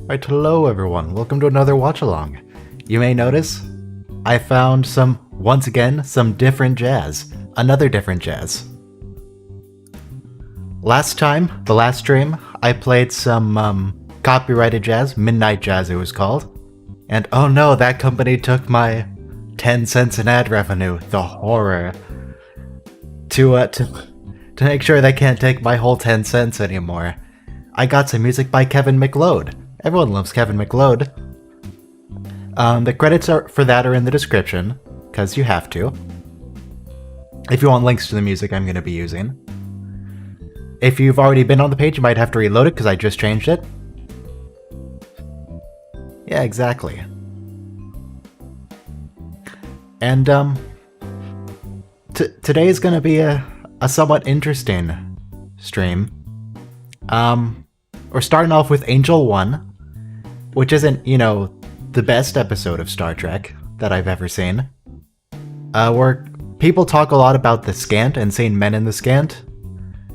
Right, hello everyone, welcome to another watch-along. You may notice, I found once again, some different jazz. Another different jazz. Last time, the last stream, I played some, copyrighted jazz, Midnight Jazz it was called. And oh no, that company took my 10 cents in ad revenue, the horror. To make sure they can't take my whole 10 cents anymore, I got some music by Kevin MacLeod. Everyone loves Kevin MacLeod. The credits for that are in the description, because you have to. If you want links to the music I'm going to be using. If you've already been on the page, you might have to reload it, because I just changed it. Yeah, exactly. And, today is going to be a somewhat interesting stream. We're starting off with Angel 1. Which isn't, you know, the best episode of Star Trek that I've ever seen. Where people talk a lot about the scant and seeing men in the scant.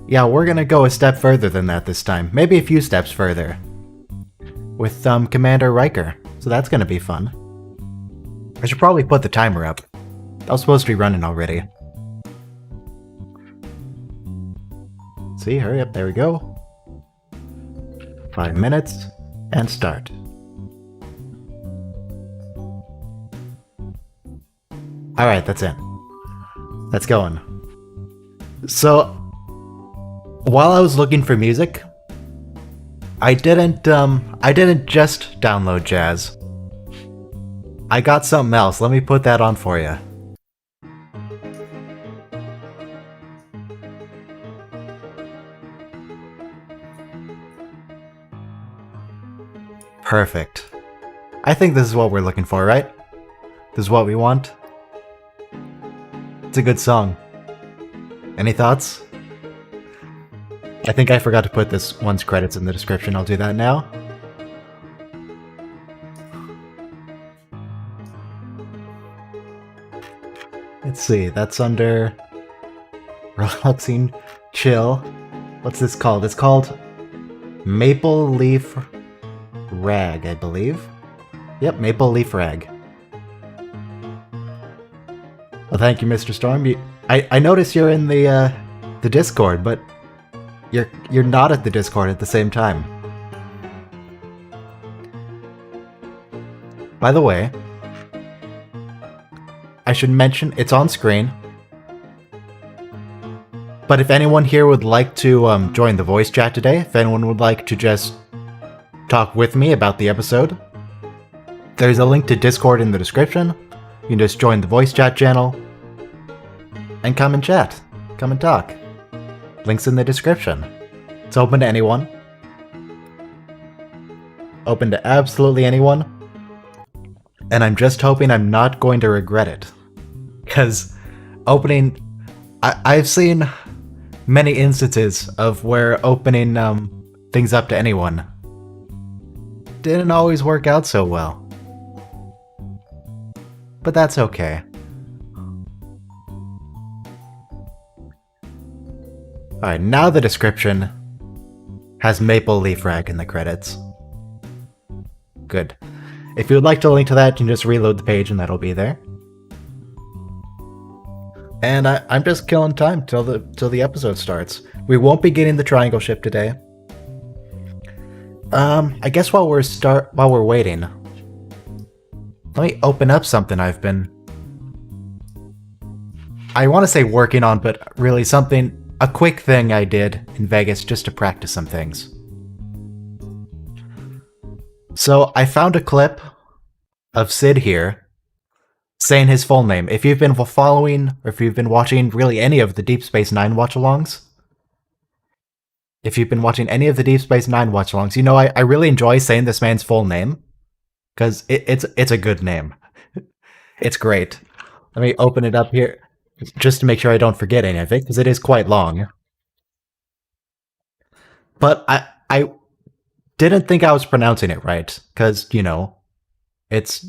Yeah, we're gonna go a step further than that this time. Maybe a few steps further. With, Commander Riker. So that's gonna be fun. I should probably put the timer up. That was supposed to be running already. See, hurry up, there we go. 5 minutes, and start. Alright, that's in. That's going. So, while I was looking for music, I didn't just download jazz. I got something else. Let me put that on for you. Perfect. I think this is what we're looking for, right? This is what we want. It's a good song. Any thoughts? I think I forgot to put this one's credits in the description. I'll do that now. Let's see, that's under Relaxing Chill. What's this called? It's called Maple Leaf Rag, I believe. Yep, Maple Leaf Rag. Well, thank you, Mr. Storm. I notice you're in the Discord, but you're not at the Discord at the same time. By the way, I should mention it's on screen. But if anyone here would like to join the voice chat today, if anyone would like to just talk with me about the episode, there's a link to Discord in the description. You can just join the voice chat channel and come and chat. Come and talk. Links in the description. It's open to anyone. Open to absolutely anyone. And I'm just hoping I'm not going to regret it. Because opening... I've seen many instances of where opening things up to anyone didn't always work out so well. But that's okay. Alright, now the description has Maple Leaf Rag in the credits. Good. If you would like to link to that, you can just reload the page and that'll be there. And I'm just killing time till the episode starts. We won't be getting the triangle ship today. I guess while we're waiting, let me open up something I've been... I want to say working on, but really a quick thing I did in Vegas just to practice some things. So I found a clip of Sid here saying his full name. If you've been following, or if you've been watching really any of the Deep Space Nine watch-alongs, you know I really enjoy saying this man's full name. Because it's a good name. It's great. Let me open it up here, just to make sure I don't forget any of it, because it is quite long. But I didn't think I was pronouncing it right, because, you know, it's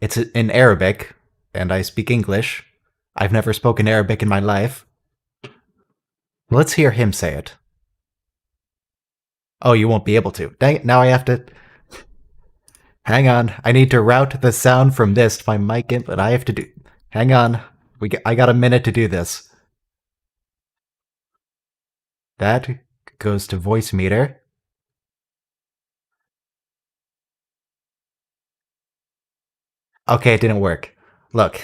in Arabic, and I speak English. I've never spoken Arabic in my life. Let's hear him say it. Oh, you won't be able to. Dang it, now I have to... Hang on, I need to route the sound from this to my mic input. I have to do. Hang on, I got a minute to do this. That goes to voice meter. Okay, it didn't work. Look,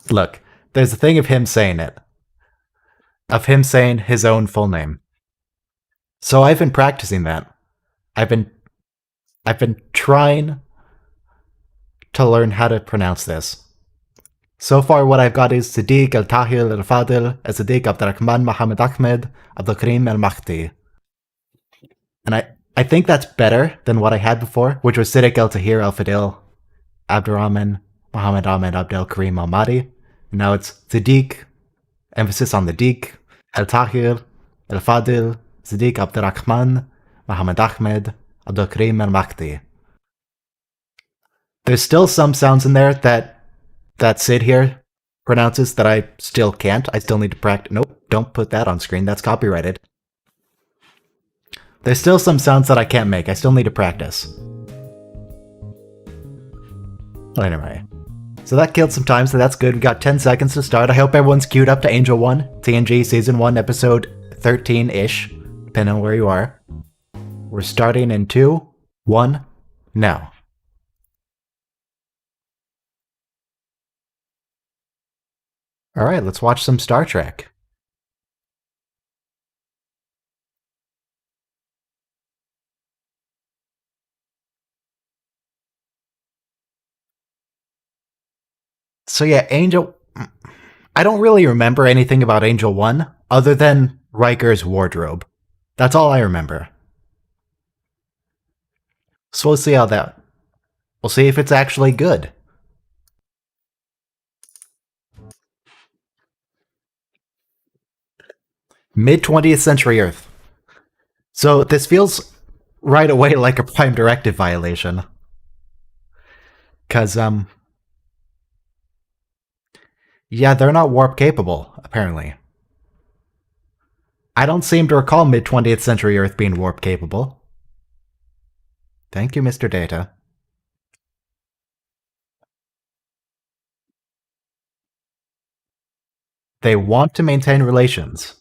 look. There's a thing of him saying it. Of him saying his own full name. So I've been practicing that. I've been trying to learn how to pronounce this. So far what I've got is Sadiq al-Tahir al-Fadil, Sadiq Abdurrahman Muhammad Ahmed, Abdul Karim al-Makhdi. And I think that's better than what I had before, which was Sadiq al-Tahir al-Fadil, Abdurrahman Muhammad Ahmed Abdel Karim al-Mahdi. Now it's Sadiq, emphasis on the Deek, al-Tahir, al-Fadil, Sadiq Abdurrahman Muhammad Ahmed Abdul Karim al-Makhdi. There's still some sounds in there that Sid here pronounces that I still can't. I still need to practice. Nope, don't put that on screen. That's copyrighted. There's still some sounds that I can't make. I still need to practice. Well, anyway. So that killed some time, so that's good. We got 10 seconds to start. I hope everyone's queued up to Angel 1, TNG Season 1, Episode 13-ish, depending on where you are. We're starting in 2, 1, now. Alright, let's watch some Star Trek. So yeah, Angel... I don't really remember anything about Angel 1, other than Riker's wardrobe. That's all I remember. So we'll see how that... We'll see if it's actually good. Mid-20th century Earth. So this feels right away like a Prime Directive violation. Cause, yeah, they're not warp capable, apparently. I don't seem to recall mid-20th century Earth being warp capable. Thank you, Mr. Data. They want to maintain relations.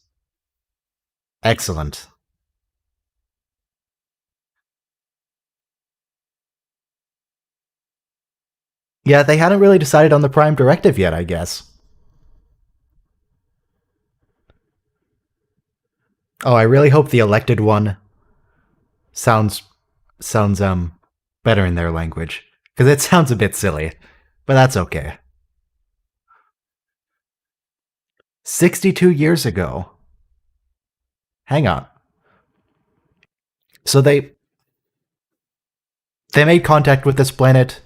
Excellent. Yeah, they hadn't really decided on the Prime Directive yet, I guess. Oh, I really hope the elected one sounds better in their language. Because it sounds a bit silly. But that's okay. 62 years ago. Hang on. So they made contact with this planet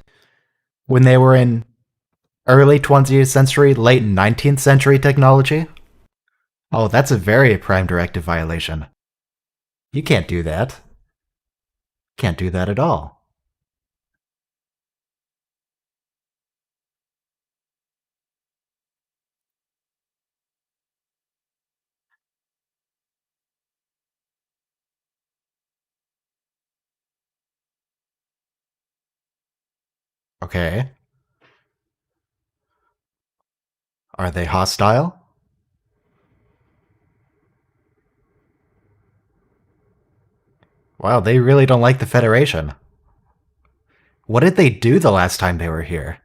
when they were in early 20th century, late 19th century technology? Oh, that's a very Prime Directive violation. You can't do that. Can't do that at all. Okay. Are they hostile? Wow, they really don't like the Federation. What did they do the last time they were here?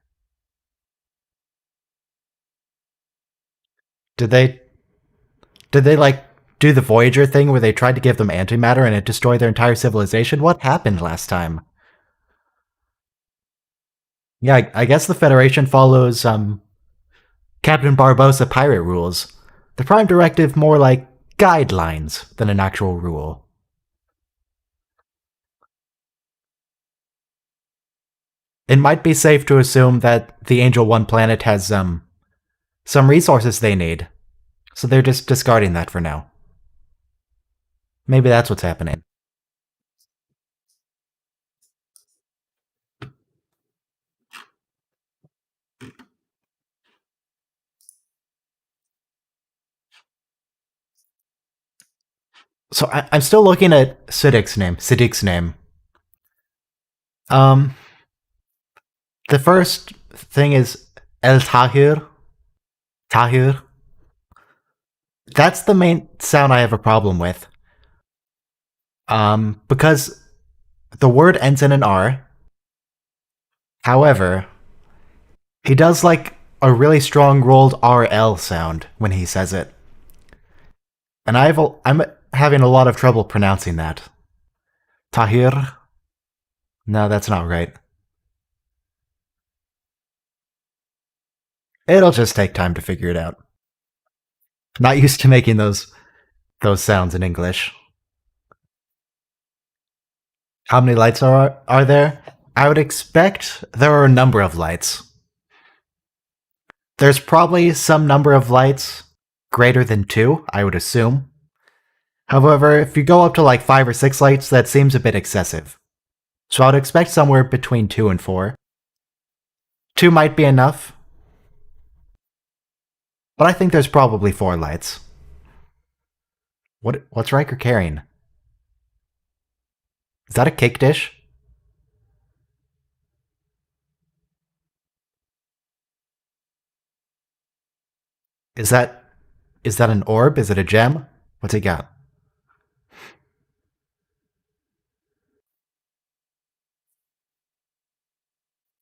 Did they like do the Voyager thing where they tried to give them antimatter and it destroyed their entire civilization? What happened last time? Yeah, I guess the Federation follows Captain Barbossa pirate rules. The Prime Directive more like guidelines than an actual rule. It might be safe to assume that the Angel 1 planet has some resources they need, so they're just discarding that for now. Maybe that's what's happening. So I'm still looking at Siddiq's name. The first thing is El Tahir. Tahir. That's the main sound I have a problem with. Because the word ends in an R. However, he does like a really strong rolled RL sound when he says it. And I'm having a lot of trouble pronouncing that. Tahir? No, that's not right. It'll just take time to figure it out. Not used to making those sounds in English. How many lights are there? I would expect there are a number of lights. There's probably some number of lights greater than 2, I would assume. However, if you go up to like 5 or 6 lights, that seems a bit excessive. So I would expect somewhere between 2 and 4. 2 might be enough, but I think there's probably 4 lights. What's Riker carrying? Is that a cake dish? Is that an orb? Is it a gem? What's he got?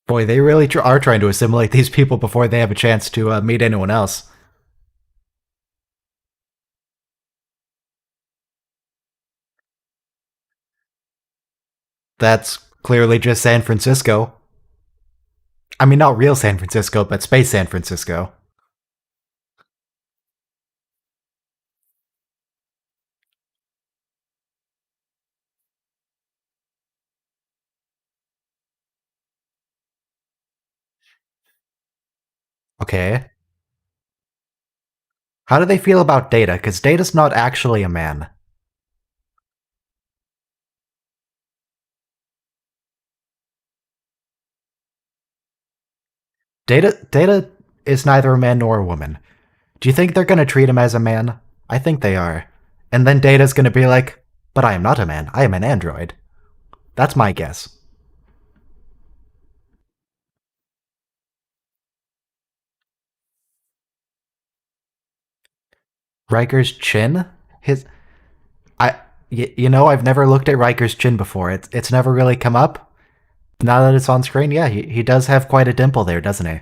Boy, they really are trying to assimilate these people before they have a chance to meet anyone else. That's clearly just San Francisco. I mean, not real San Francisco, but space San Francisco. Okay. How do they feel about Data? Because Data's not actually a man. Data is neither a man nor a woman. Do you think they're going to treat him as a man? I think they are. And then Data's going to be like, but I am not a man. I am an android. That's my guess. Riker's chin? His. You know, I've never looked at Riker's chin before. It's never really come up. Now that it's on screen, yeah, he does have quite a dimple there, doesn't he?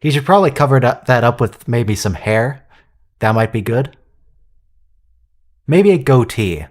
He should probably cover that up with maybe some hair. That might be good. Maybe a goatee.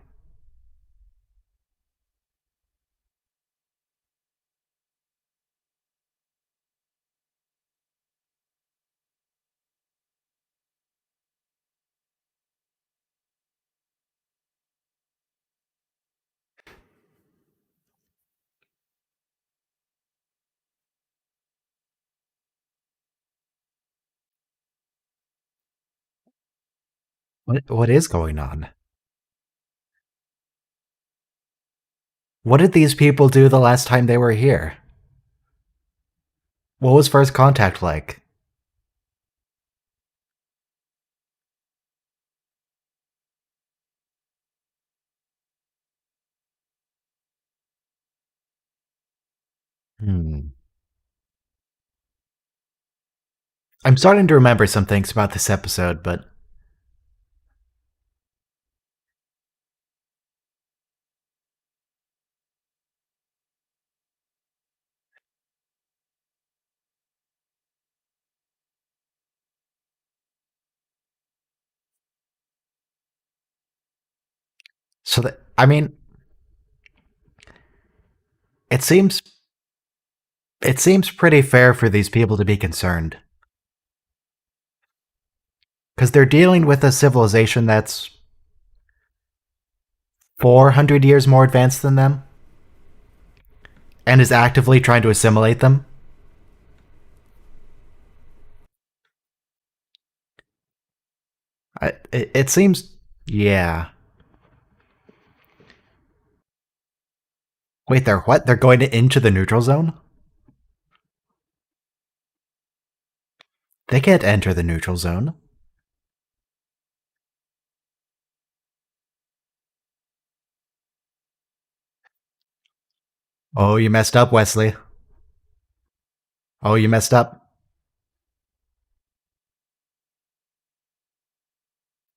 What is going on? What did these people do the last time they were here? What was first contact like? Hmm. I'm starting to remember some things about this episode, but so that I mean, it seems it seems pretty fair for these people to be concerned because they're dealing with a civilization that's 400 years more advanced than them and is actively trying to assimilate them. It seems, yeah. Wait, they're what? They're going into the neutral zone? They can't enter the neutral zone. Oh, you messed up, Wesley. Oh, you messed up.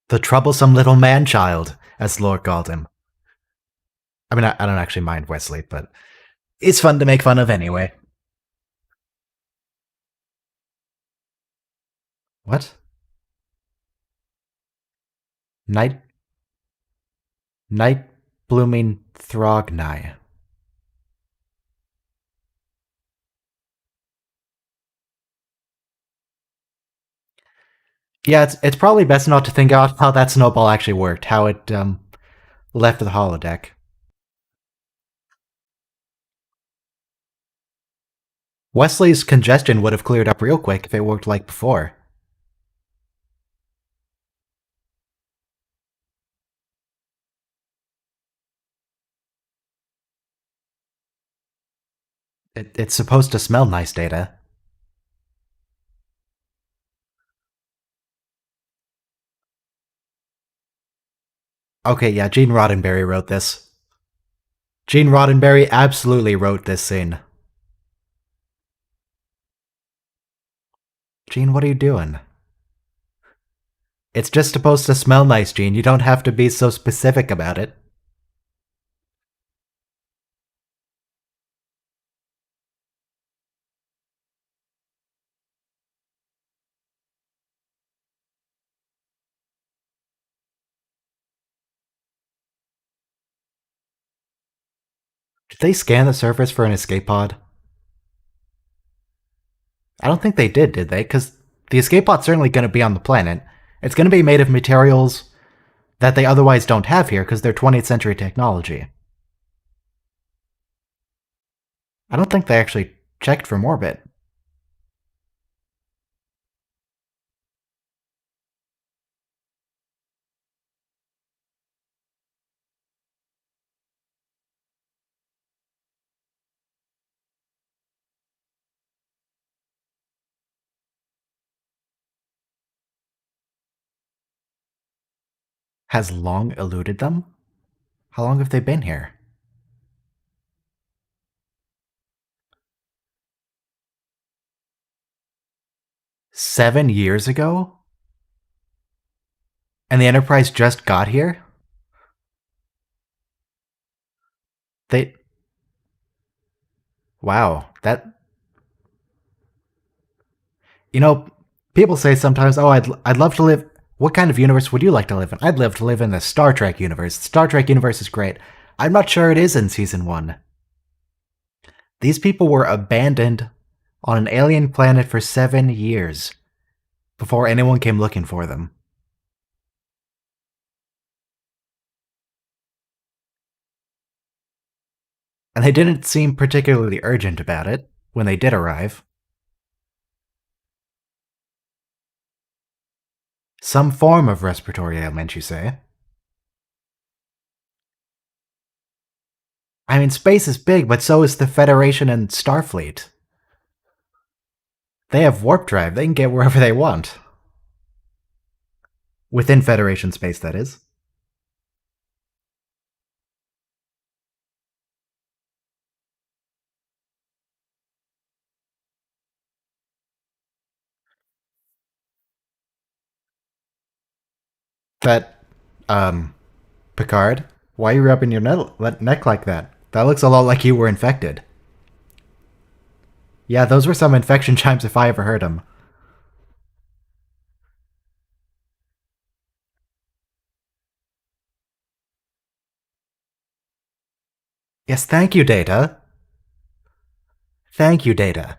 The troublesome little man-child, as Lore called him. I mean, I don't actually mind Wesley, but it's fun to make fun of anyway. What? Night Night blooming Thrognai. Yeah, it's probably best not to think out how that snowball actually worked, how it left the holodeck. Wesley's congestion would have cleared up real quick if it worked like before. It's supposed to smell nice, Data. Okay, yeah, Gene Roddenberry wrote this. Gene Roddenberry absolutely wrote this scene. Gene, what are you doing? It's just supposed to smell nice, Gene. You don't have to be so specific about it. Did they scan the surface for an escape pod? I don't think they did they? Because the escape pod's certainly going to be on the planet. It's going to be made of materials that they otherwise don't have here because they're 20th century technology. I don't think they actually checked from orbit. Has long eluded them? How long have they been here? 7 years ago? And the Enterprise just got here? They. Wow. That. You know, people say sometimes, oh, I'd love to live. What kind of universe would you like to live in? I'd love to live in the Star Trek universe. The Star Trek universe is great. I'm not sure it is in season 1. These people were abandoned on an alien planet for 7 years before anyone came looking for them. And they didn't seem particularly urgent about it when they did arrive. Some form of respiratory ailment, you say? I mean, space is big, but so is the Federation and Starfleet. They have warp drive, they can get wherever they want. Within Federation space, that is. That, Picard, why are you rubbing your neck like that? That looks a lot like you were infected. Yeah, those were some infection chimes if I ever heard them. Yes, thank you, Data. Thank you, Data.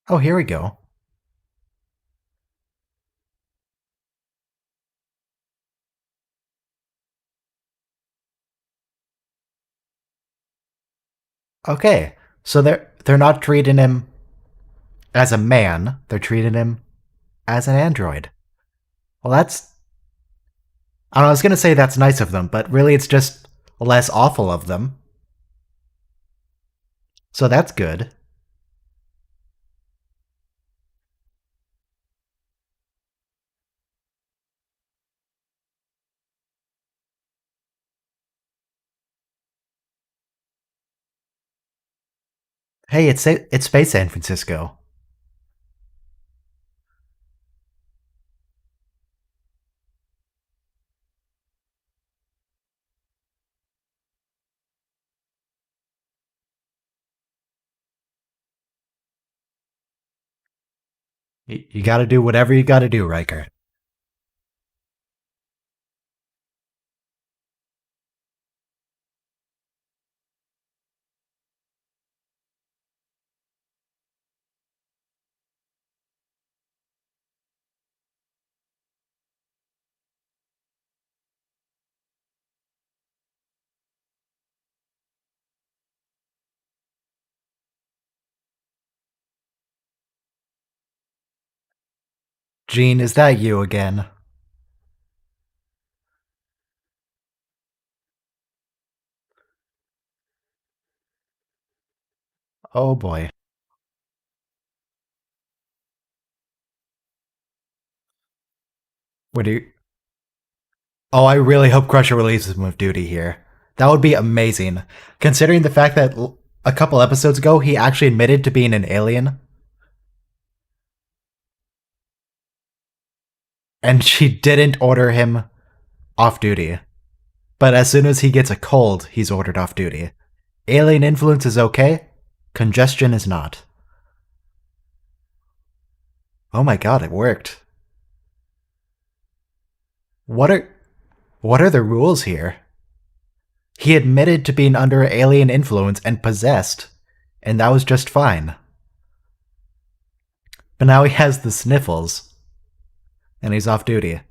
Oh, here we go. Okay, so they're not treating him as a man, they're treating him as an android. Well, that's. I don't know, I was gonna say that's nice of them, but really it's just less awful of them. So that's good. Hey, it's Space San Francisco. You gotta do whatever you gotta do, Riker. Gene, is that you again? Oh boy. What do you? Oh, I really hope Crusher releases him of duty here. That would be amazing, considering the fact that a couple episodes ago he actually admitted to being an alien, and she didn't order him off duty. But as soon as he gets a cold, he's ordered off duty. Alien influence is okay, congestion is not. Oh my god, it worked. What are what are the rules here? He admitted to being under alien influence and possessed, and that was just fine. But now he has the sniffles, and he's off duty.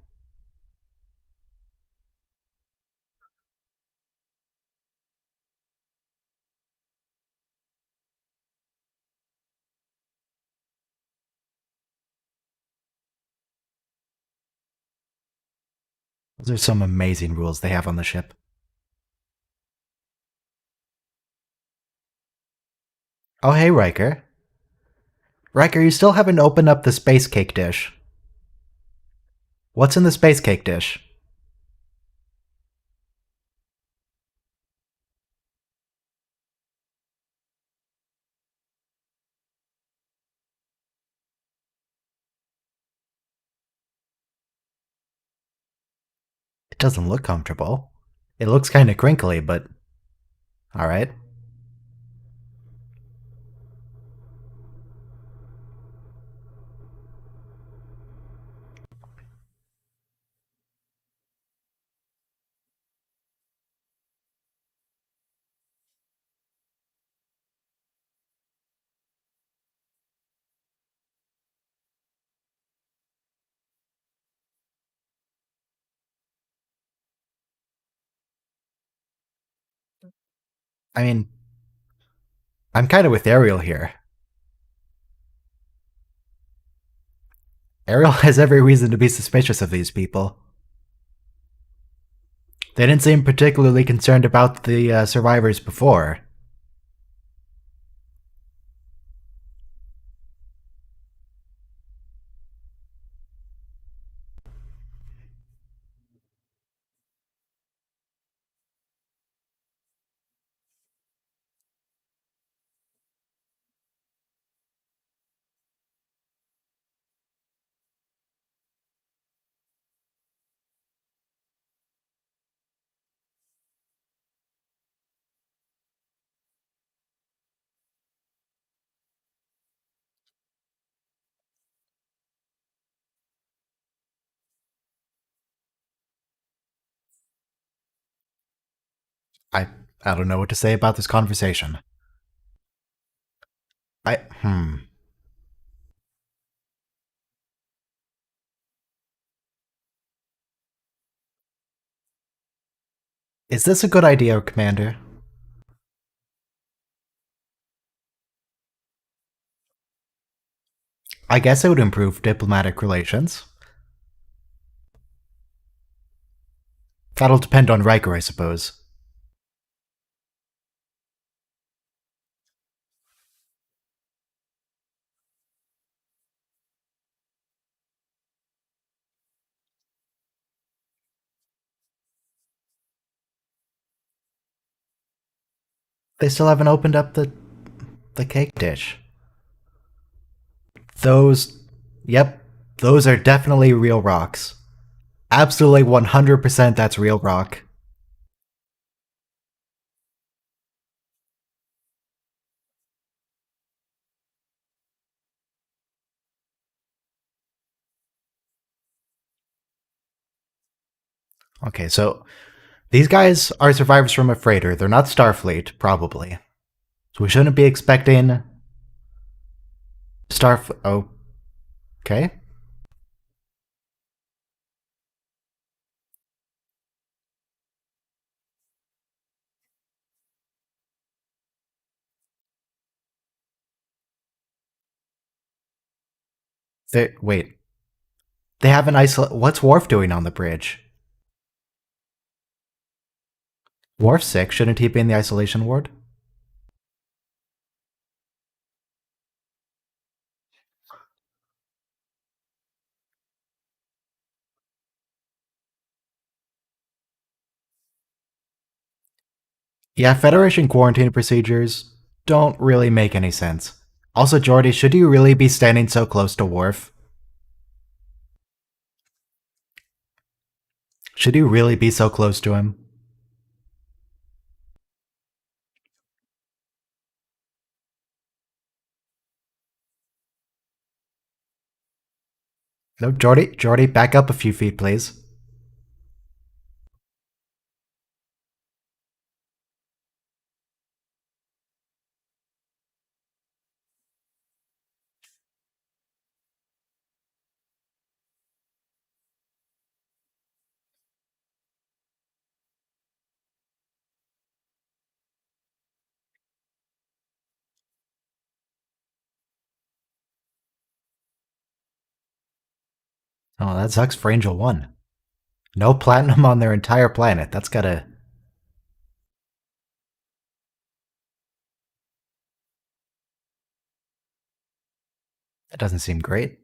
Those are some amazing rules they have on the ship. Oh, hey, Riker. Riker, you still haven't opened up the space cake dish. What's in the space cake dish? It doesn't look comfortable. It looks kind of crinkly, but alright. I mean, I'm kind of with Ariel here. Ariel has every reason to be suspicious of these people. They didn't seem particularly concerned about the survivors before. I I don't know what to say about this conversation. I Is this a good idea, Commander? I guess it would improve diplomatic relations. That'll depend on Riker, I suppose. They still haven't opened up the. The cake dish. Those. Yep, those are definitely real rocks. Absolutely 100% that's real rock. Okay, so these guys are survivors from a freighter. They're not Starfleet, probably. So we shouldn't be expecting Starfleet. Oh, okay. Wait. They have an isol. What's Worf doing on the bridge? Worf's sick. Shouldn't he be in the isolation ward? Yeah, Federation quarantine procedures don't really make any sense. Also, Geordi, should you really be standing so close to Worf? Should you really be so close to him? No, Geordi, back up a few feet, please. Oh, that sucks for Angel 1. No platinum on their entire planet. That's gotta. That doesn't seem great.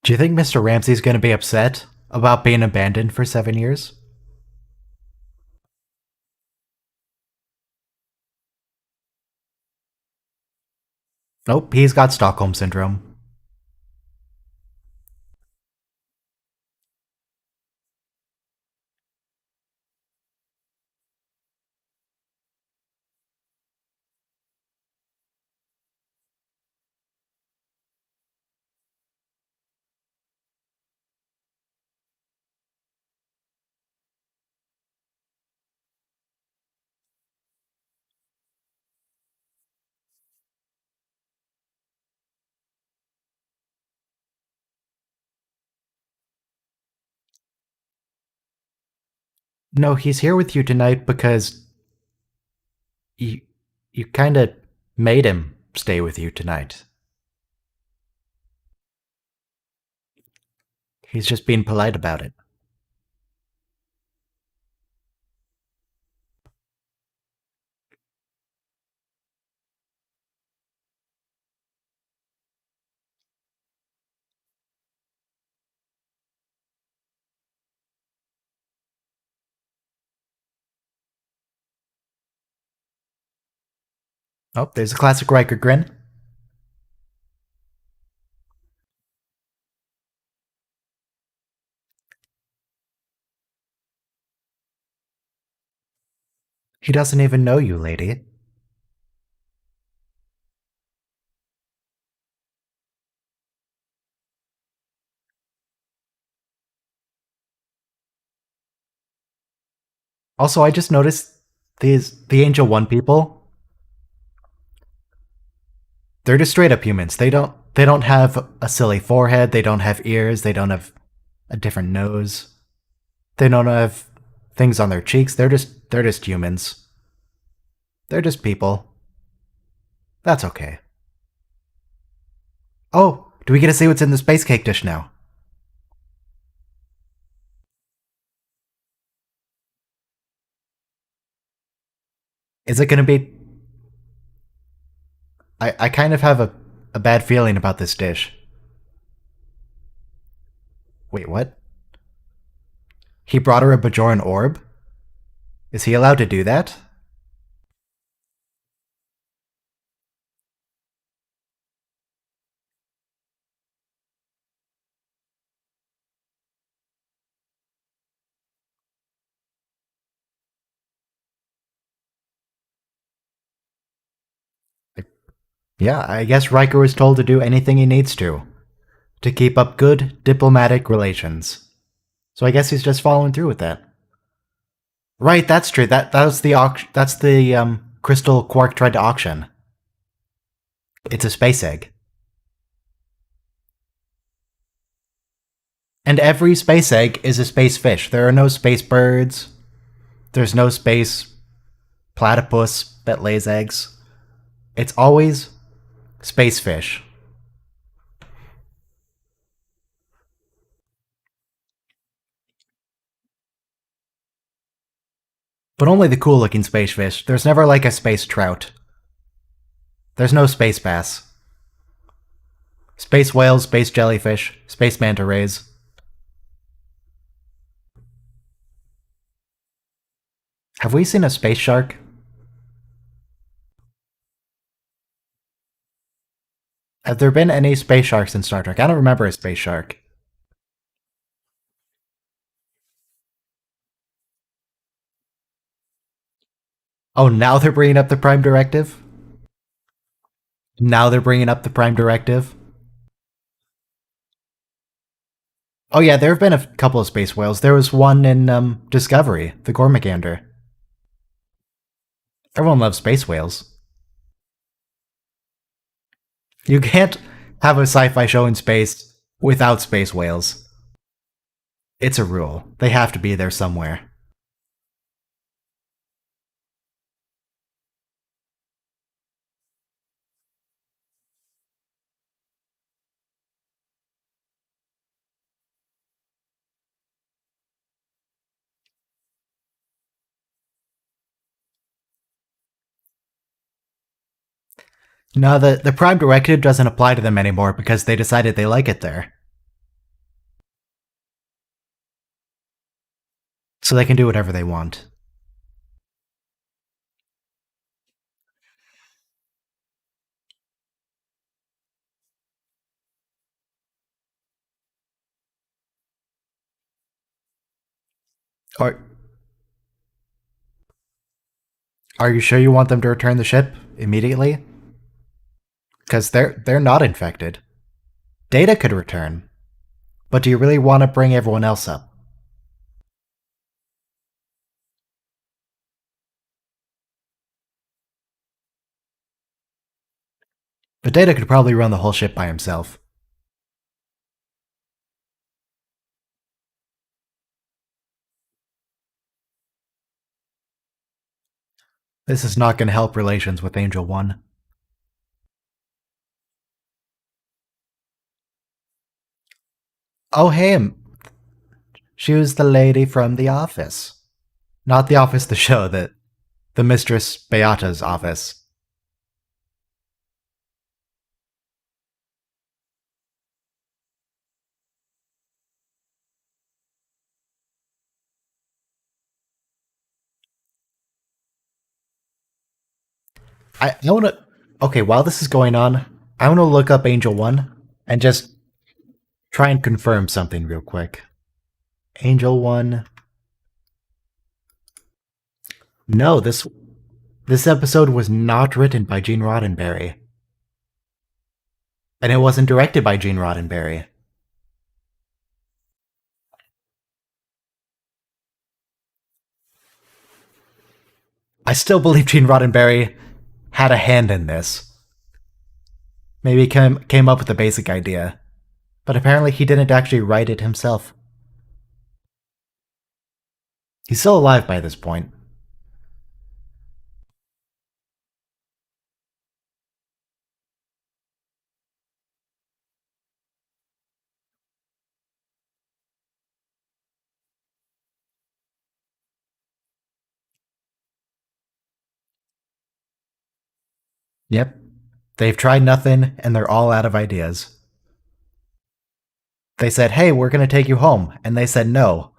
Do you think Mr. Ramsey's gonna be upset about being abandoned for 7 years? Nope, he's got Stockholm Syndrome. No, he's here with you tonight because you, you kinda made him stay with you tonight. He's just being polite about it. Oh, there's a classic Riker grin. He doesn't even know you, lady. Also, I just noticed the Angel 1 people, they're just straight up humans. They don't have a silly forehead, they don't have ears, they don't have a different nose. They don't have things on their cheeks. They're just humans. They're just people. That's okay. Oh, do we get to see what's in the space cake dish now? Is it going to be? I kind of have a bad feeling about this dish. Wait, what? He brought her a Bajoran orb? Is he allowed to do that? Yeah, I guess Riker was told to do anything he needs to keep up good diplomatic relations. So I guess he's just following through with that. Right, that's true. That was the that's the crystal Quark tried to auction. It's a space egg. And every space egg is a space fish. There are no space birds. There's no space platypus that lays eggs. It's always space fish. But only the cool looking space fish. There's never like a space trout. There's no space bass. Space whales, space jellyfish, space manta rays. Have we seen a space shark? Have there been any space sharks in Star Trek? I don't remember a space shark. Oh, now they're bringing up the Prime Directive? Now they're bringing up the Prime Directive? Oh yeah, there have been a couple of space whales. There was one in Discovery, the Gormagander. Everyone loves space whales. You can't have a sci-fi show in space without space whales. It's a rule. They have to be there somewhere. No, the Prime Directive doesn't apply to them anymore because they decided they like it there. So they can do whatever they want. Are, are you sure you want them to return the ship immediately? Because they're not infected. Data could return. But do you really want to bring everyone else up? But Data could probably run the whole ship by himself. This is not going to help relations with Angel 1. Oh, hey, she was the lady from The Office. Not The Office, the show, the Mistress Beata's office. I want to. Okay, while this is going on, I want to look up Angel 1 and just try and confirm something real quick. Angel 1. No, this episode was not written by Gene Roddenberry. And it wasn't directed by Gene Roddenberry. I still believe Gene Roddenberry had a hand in this. Maybe he came up with the basic idea. But apparently he didn't actually write it himself. He's still alive by this point. Yep. They've tried nothing, and they're all out of ideas. They said, hey, we're going to take you home. And they said no.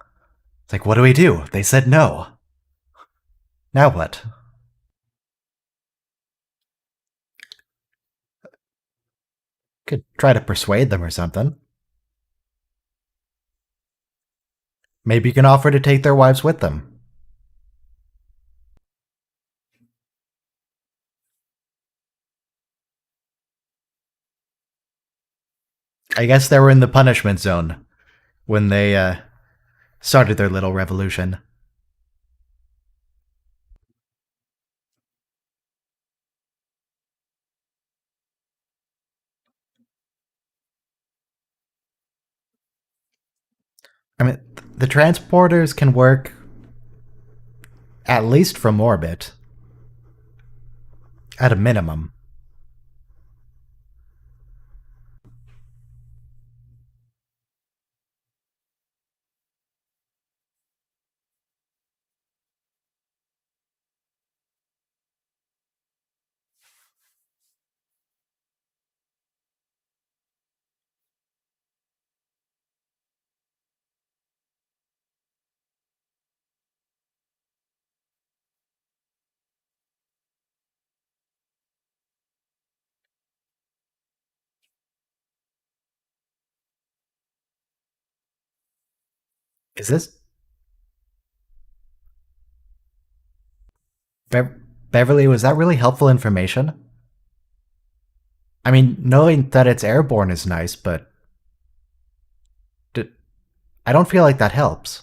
It's like, what do we do? They said no. Now what? Could try to persuade them or something. Maybe you can offer to take their wives with them. I guess they were in the punishment zone when they started their little revolution. I mean, the transporters can work at least from orbit, at a minimum. Is this Beverly? Was that really helpful information? I mean, knowing that it's airborne is nice, but d- I don't feel like that helps.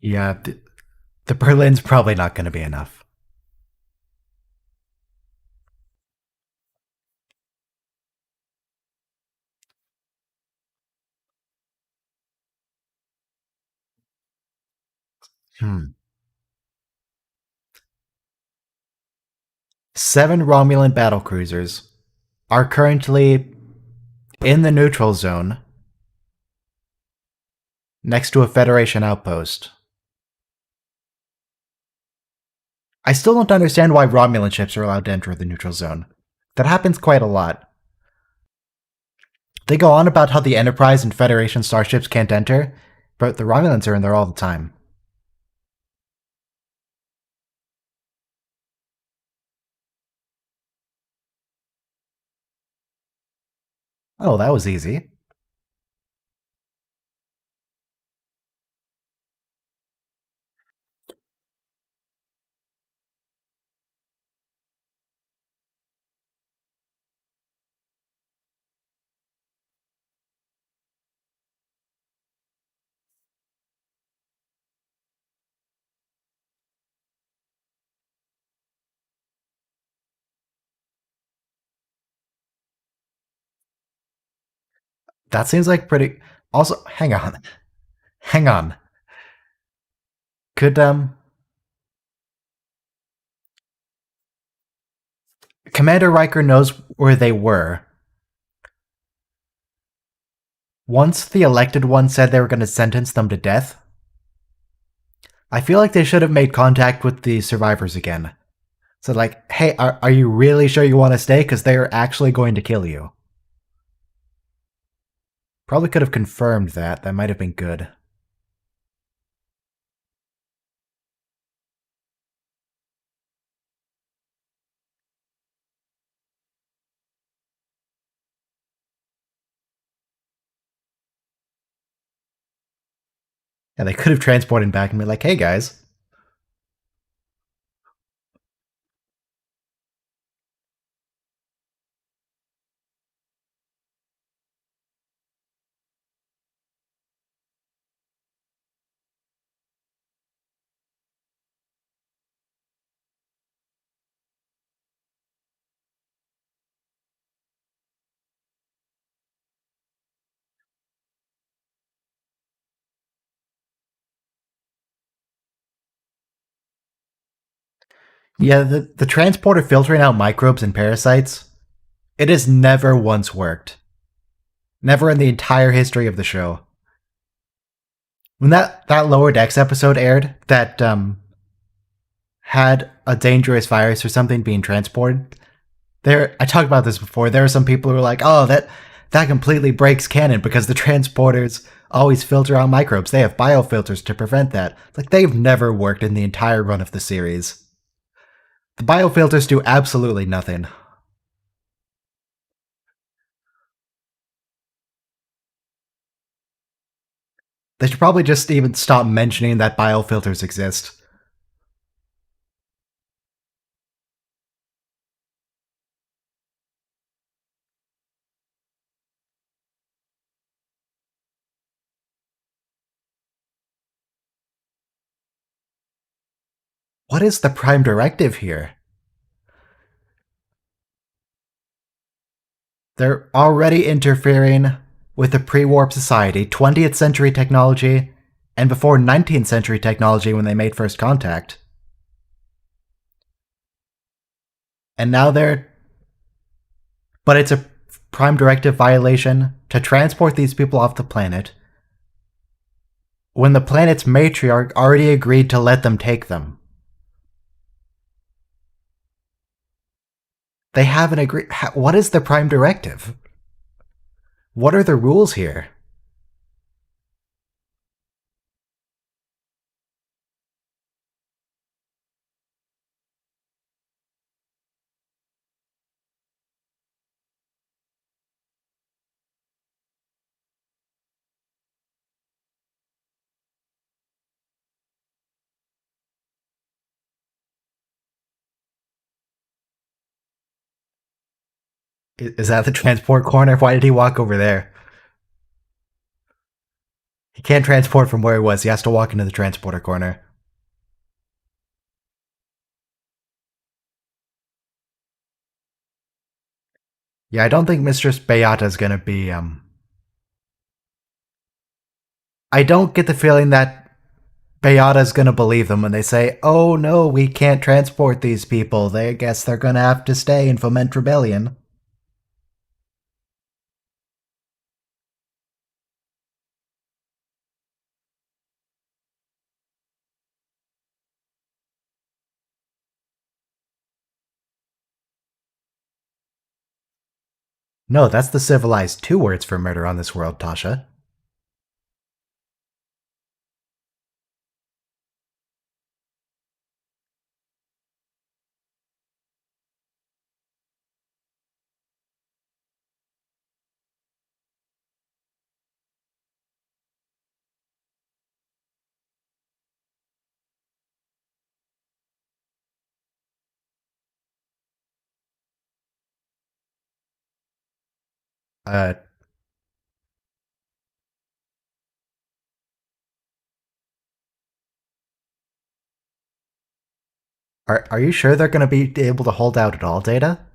Yeah, the Berlin's probably not going to be enough. Hmm. 7 Romulan battlecruisers are currently in the neutral zone next to a Federation outpost. I still don't understand why Romulan ships are allowed to enter the neutral zone. That happens quite a lot. They go on about how the Enterprise and Federation starships can't enter, but the Romulans are in there all the time. Oh, that was easy. That seems like pretty. Also, hang on. Hang on. Could, Commander Riker knows where they were. Once the elected one said they were going to sentence them to death, I feel like they should have made contact with the survivors again. So, like, hey, are you really sure you want to stay? Because they are actually going to kill you. Probably could have confirmed that. That might have been good. Yeah, they could have transported back and be like, hey guys. Yeah, the transporter filtering out microbes and parasites, it has never once worked. Never in the entire history of the show. When that Lower Decks episode aired, that had a dangerous virus or something being transported, there I talked about this before. There are some people who are like, "Oh, that completely breaks canon because the transporters always filter out microbes. They have biofilters to prevent that." Like they've never worked in the entire run of the series. The biofilters do absolutely nothing. They should probably just even stop mentioning that biofilters exist. What is the prime directive here? They're already interfering with the pre-warp society, 20th century technology, and before 19th century technology when they made first contact. And now they're... But it's a prime directive violation to transport these people off the planet when the planet's matriarch already agreed to let them take them. They haven't agreed. What is the prime directive? What are the rules here? Is that the transport corner? Why did he walk over there? He can't transport from where he was. He has to walk into the transporter corner. Yeah, I don't think Mistress Beata's gonna be, I don't get the feeling that Beata's gonna believe them when they say, "Oh no, we can't transport these people. They guess they're gonna have to stay and foment rebellion." No, that's the civilized two words for murder on this world, Tasha. Uh, are you sure they're gonna be able to hold out at all, Data?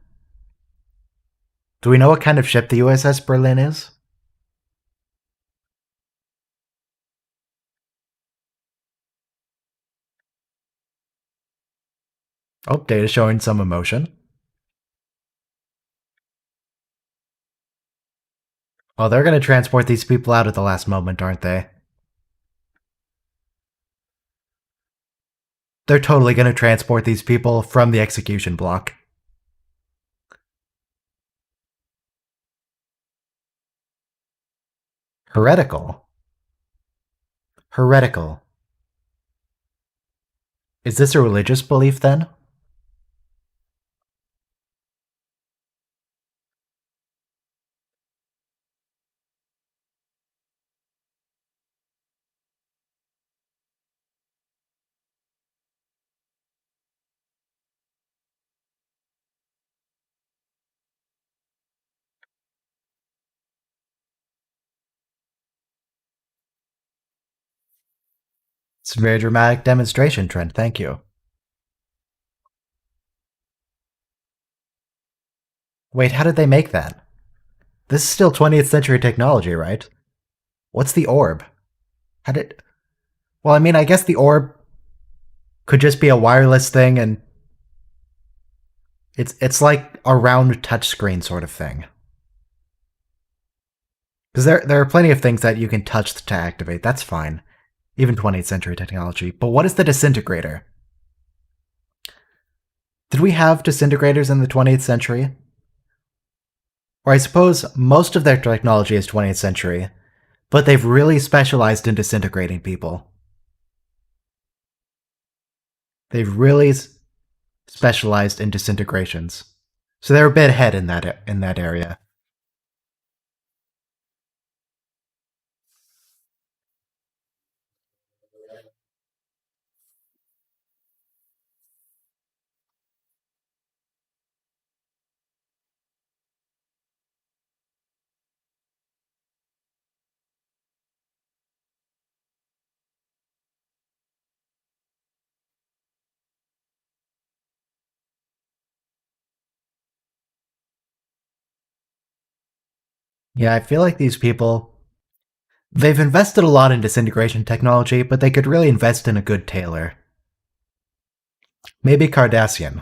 Do we know what kind of ship the USS Berlin is? Oh, Data showing some emotion. Oh, they're gonna transport these people out at the last moment, aren't they? They're totally gonna transport these people from the execution block. Heretical. Heretical. Is this a religious belief then? It's a very dramatic demonstration, Trent. Thank you. Wait, how did they make that? This is still 20th century technology, right? What's the orb? How did... Well, I mean, I guess the orb could just be a wireless thing and It's like a round touchscreen sort of thing. Because there are plenty of things that you can touch to activate. That's fine. Even 20th century technology. But what is the disintegrator? Did we have disintegrators in the 20th century? Or I suppose most of their technology is 20th century, but they've really specialized in disintegrating people. They've really specialized in disintegrations. So they're a bit ahead in that area. Yeah, I feel like these people, they've invested a lot in disintegration technology, but they could really invest in a good tailor. Maybe Cardassian.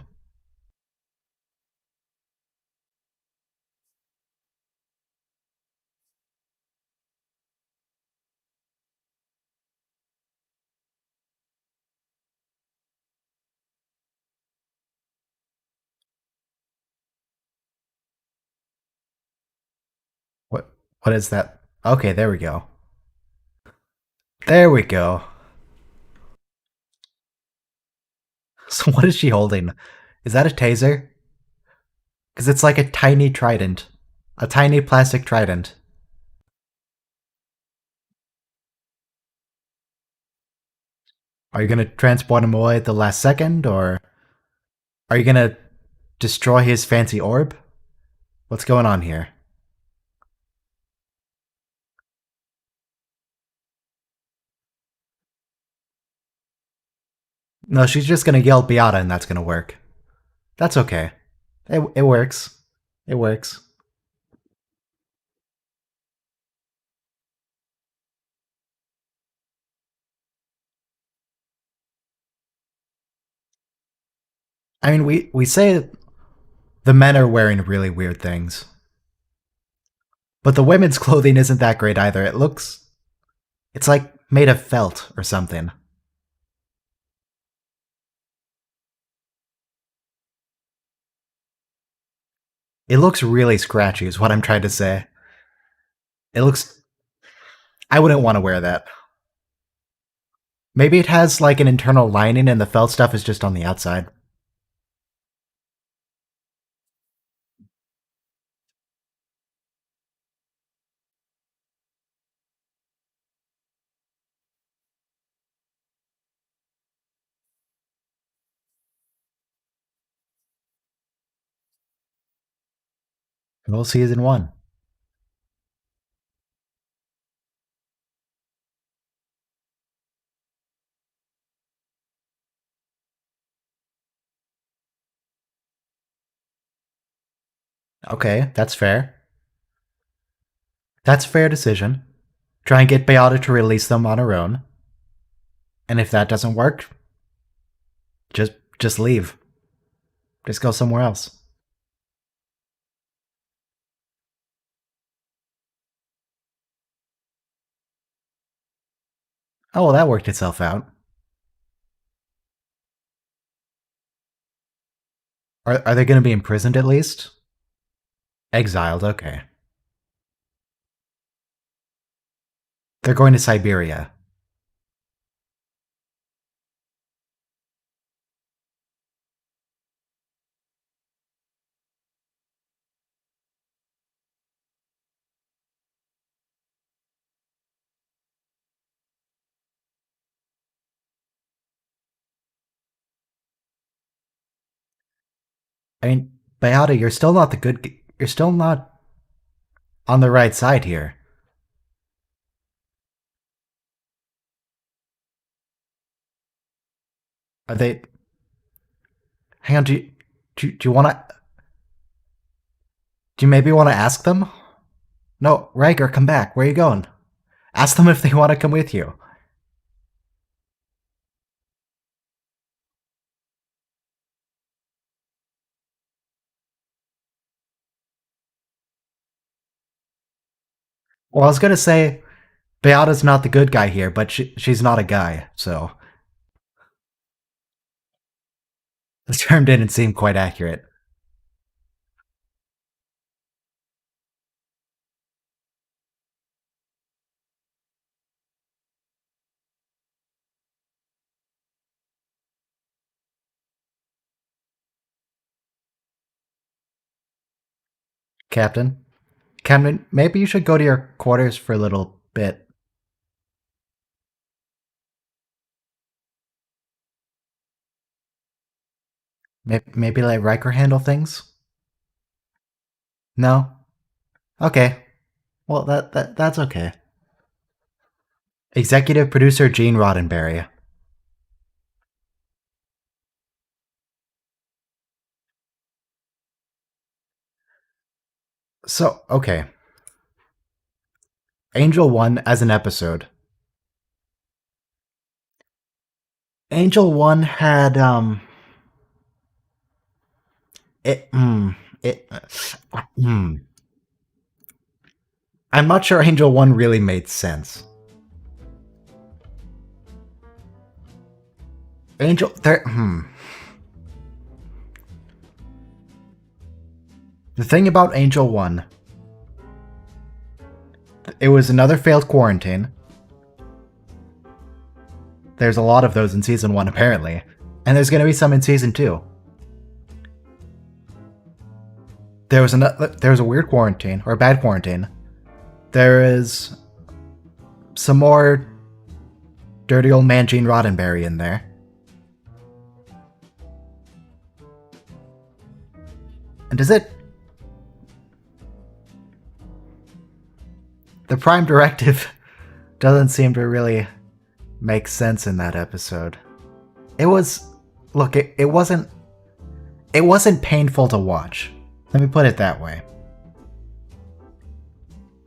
What what is that? Okay, there we go. There we go. So what is she holding? Is that a taser? Because it's like a tiny trident. A tiny plastic trident. Are you gonna transport him away at the last second, or are you gonna destroy his fancy orb? What's going on here? No, she's just gonna yell Beata and that's gonna work. That's okay. It works. It works. I mean, we say the men are wearing really weird things, but the women's clothing isn't that great either. It's like made of felt or something. It looks really scratchy, is what I'm trying to say. It looks. I wouldn't want to wear that. Maybe it has like an internal lining and the felt stuff is just on the outside. We'll season one. Okay, that's fair. That's a fair decision. Try and get Beata to release them on her own. And if that doesn't work, just leave. Just go somewhere else. Oh, well, that worked itself out. Are they going to be imprisoned at least? Exiled, okay. They're going to Siberia. I mean, Beata, you're still not the good. You're still not on the right side here. Are they? Hang on. Do you want to? Do you maybe want to ask them? No, Riker, come back. Where are you going? Ask them if they want to come with you. Well, I was gonna say Beata's not the good guy here, but she's not a guy, so the term didn't seem quite accurate. Captain, maybe you should go to your quarters for a little bit. Maybe let Riker handle things? No? Okay. Well, that's okay. Executive producer Gene Roddenberry. So, okay. Angel 1 as an episode. Angel 1 had, it, it, I'm not sure Angel 1 really made sense. Angel, there, The thing about Angel 1, it was another failed quarantine. There's a lot of those in Season 1, apparently. And there's gonna be some in Season 2. There was a weird quarantine, or a bad quarantine. There is some more dirty old man Gene Roddenberry in there. And does it... The Prime Directive doesn't seem to really make sense in that episode. It was... Look, it wasn't... It wasn't painful to watch. Let me put it that way.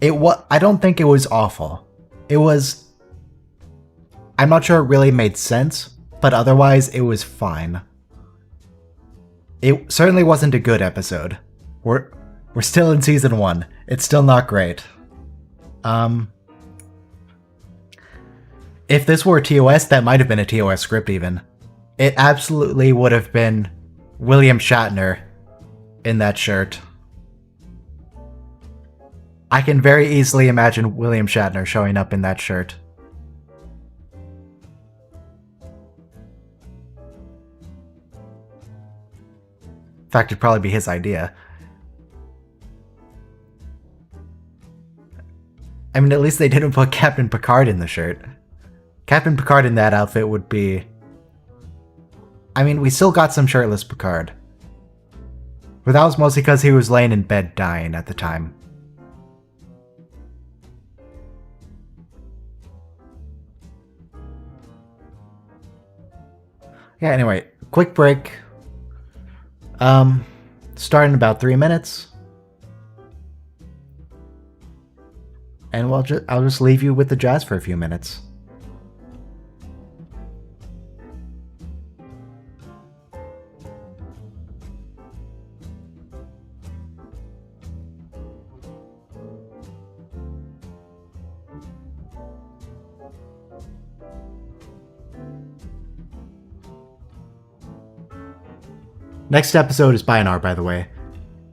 I don't think it was awful. It was... I'm not sure it really made sense, but otherwise it was fine. It certainly wasn't a good episode. We're still in Season 1. It's still not great. If this were a TOS, that might have been a TOS script even. It absolutely would have been William Shatner in that shirt. I can very easily imagine William Shatner showing up in that shirt. In fact, it'd probably be his idea. I mean, at least they didn't put Captain Picard in the shirt. Captain Picard in that outfit would be... I mean, we still got some shirtless Picard. But that was mostly because he was laying in bed dying at the time. Yeah, anyway, quick break. Start in about 3 minutes. And I'll just leave you with the jazz for a few minutes. Next episode is Bionar, by the way.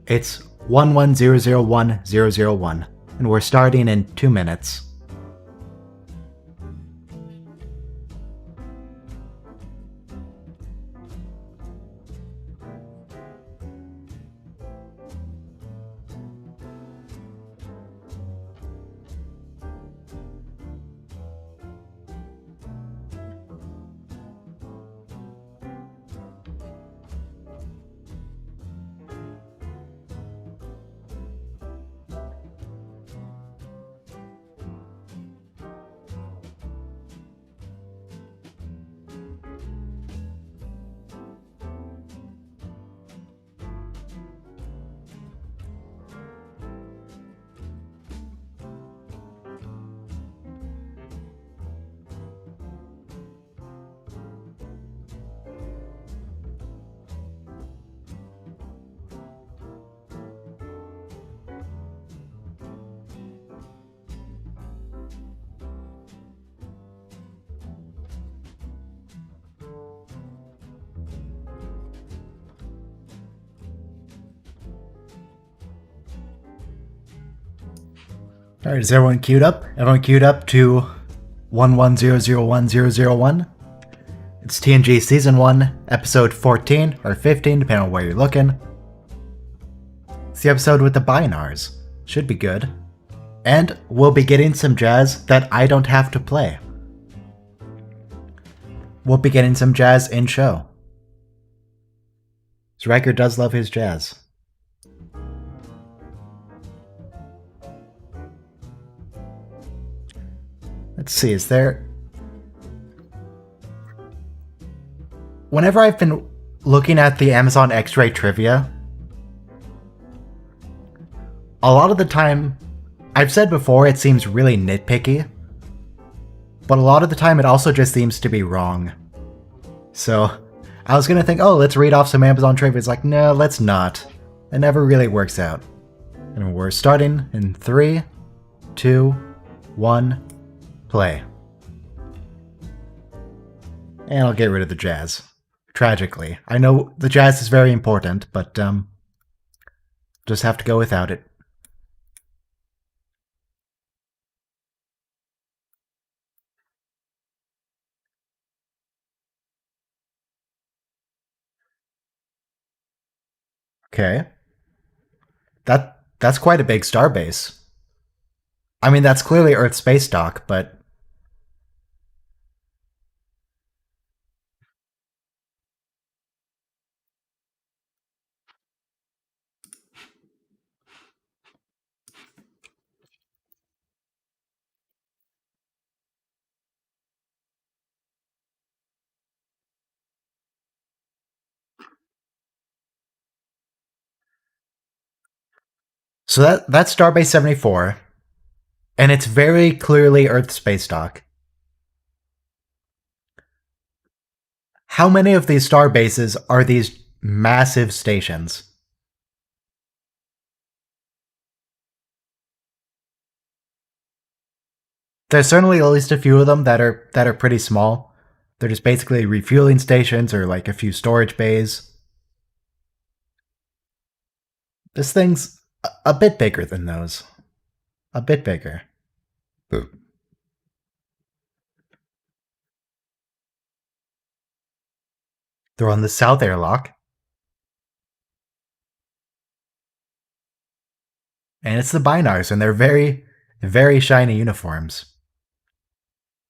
It's 11001001, and we're starting in 2 minutes. Alright, is everyone queued up? Everyone queued up to 11001001? It's TNG Season 1, Episode 14, or 15, depending on where you're looking. It's the episode with the binars. Should be good. And we'll be getting some jazz that I don't have to play. We'll be getting some jazz in show. Riker does love his jazz. Let's see, is there... Whenever I've been looking at the Amazon X-Ray trivia, a lot of the time, I've said before, it seems really nitpicky, but a lot of the time it also just seems to be wrong. So, I was gonna think, oh, let's read off some Amazon trivia. It's like, no, let's not. It never really works out. And we're starting in 3, 2, 1... play. And I'll get rid of the jazz. Tragically. I know the jazz is very important, but just have to go without it. Okay. That's quite a big starbase. I mean, that's clearly Earth space dock, but... So that's Starbase 74, and it's very clearly Earth space dock. How many of these starbases are these massive stations? There's certainly at least a few of them that are pretty small. They're just basically refueling stations or like a few storage bays. This thing's a bit bigger than those. A bit bigger. They're on the south airlock. And it's the binars, and they're very, very shiny uniforms.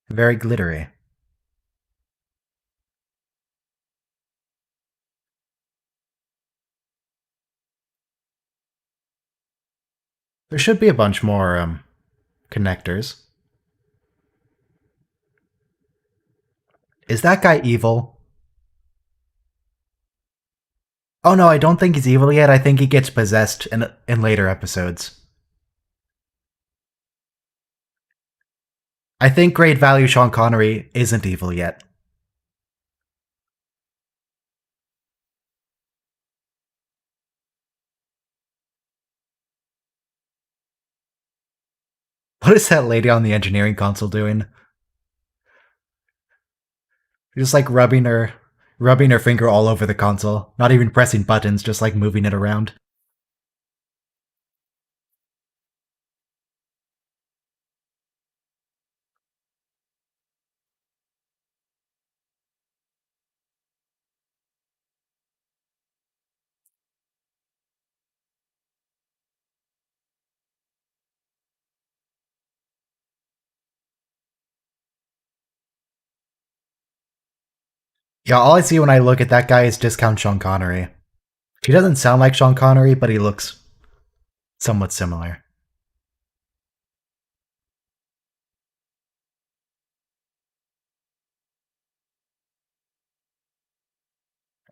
Very glittery. There should be a bunch more, connectors. Is that guy evil? Oh no, I don't think he's evil yet. I think he gets possessed in later episodes. I think Great Value Sean Connery isn't evil yet. What is that lady on the engineering console doing? Just like rubbing her finger all over the console. Not even pressing buttons, just like moving it around. Yeah, all I see when I look at that guy is discount Sean Connery. He doesn't sound like Sean Connery, but he looks somewhat similar.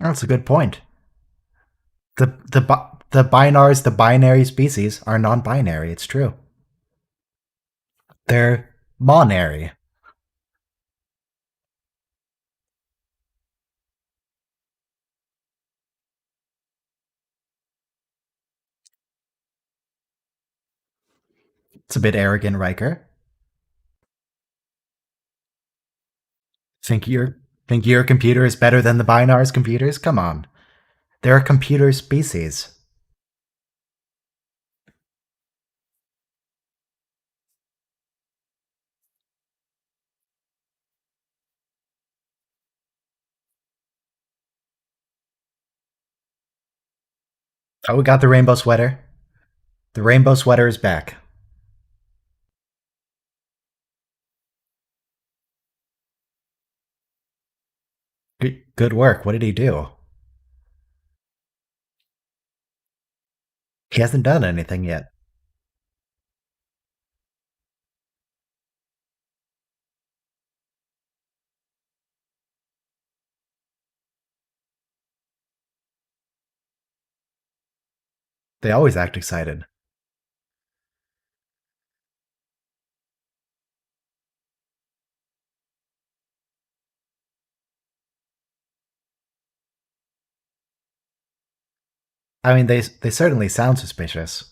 That's a good point. The binars, the binary species, are non-binary. It's true. They're monary. It's a bit arrogant, Riker. Think your computer is better than the binar's computers? Come on. They're a computer species. Oh, we got the rainbow sweater. The rainbow sweater is back. Good work. What did he do? He hasn't done anything yet. They always act excited. I mean, they certainly sound suspicious.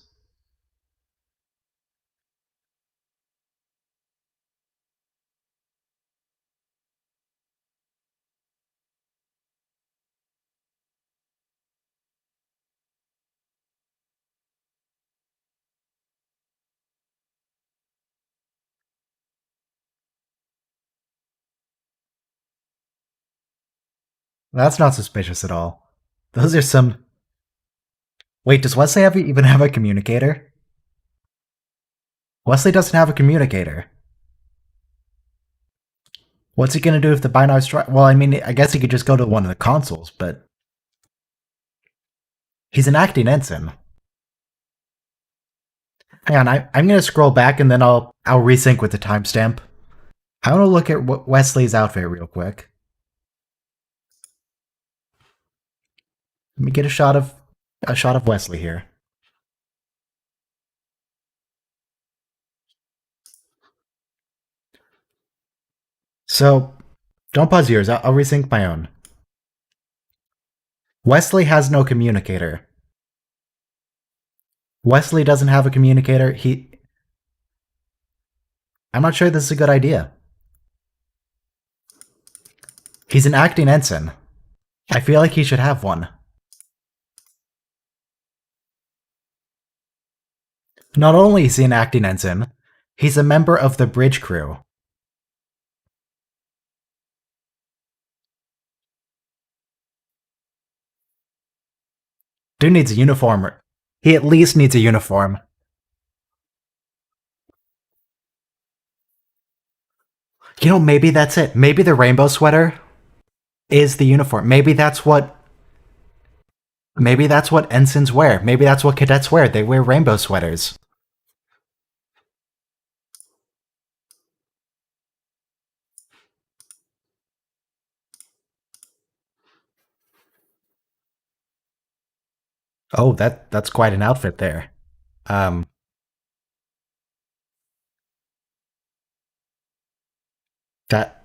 That's not suspicious at all. Those are some. Wait, does Wesley even have a communicator? Wesley doesn't have a communicator. What's he gonna do if the Binar strike? Well, I mean, I guess he could just go to one of the consoles, but he's an acting ensign. Hang on, I'm gonna scroll back and then I'll resync with the timestamp. I want to look at Wesley's outfit real quick. Let me get a shot of Wesley here. So don't pause yours. I'll resync my own. Wesley has no communicator. Wesley doesn't have a communicator. I'm not sure this is a good idea. He's an acting ensign. I feel like he should have one. Not only is he an acting ensign, he's a member of the bridge crew. Dude needs a uniform. He at least needs a uniform. You know, maybe that's it. Maybe the rainbow sweater is the uniform. Maybe that's what ensigns wear. Maybe that's what cadets wear. They wear rainbow sweaters. Oh, that's quite an outfit there. Um that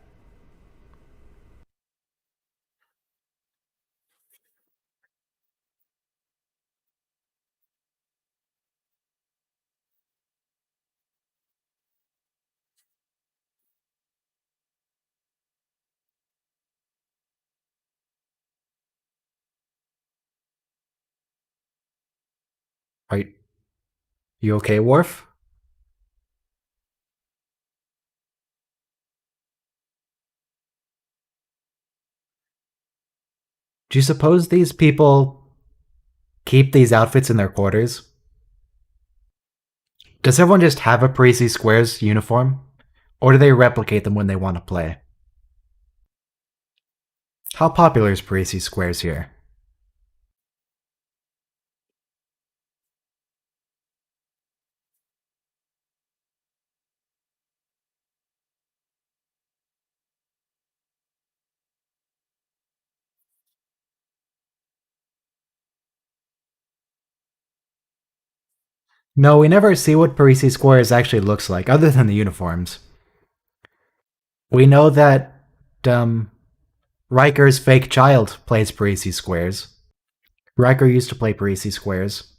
are you okay, Worf? Do you suppose these people keep these outfits in their quarters? Does everyone just have a Parisi Squares uniform? Or do they replicate them when they want to play? How popular is Parisi Squares here? No, we never see what Parisi Squares actually looks like, other than the uniforms. We know that um, Riker's fake child plays Parisi Squares. Riker used to play Parisi Squares.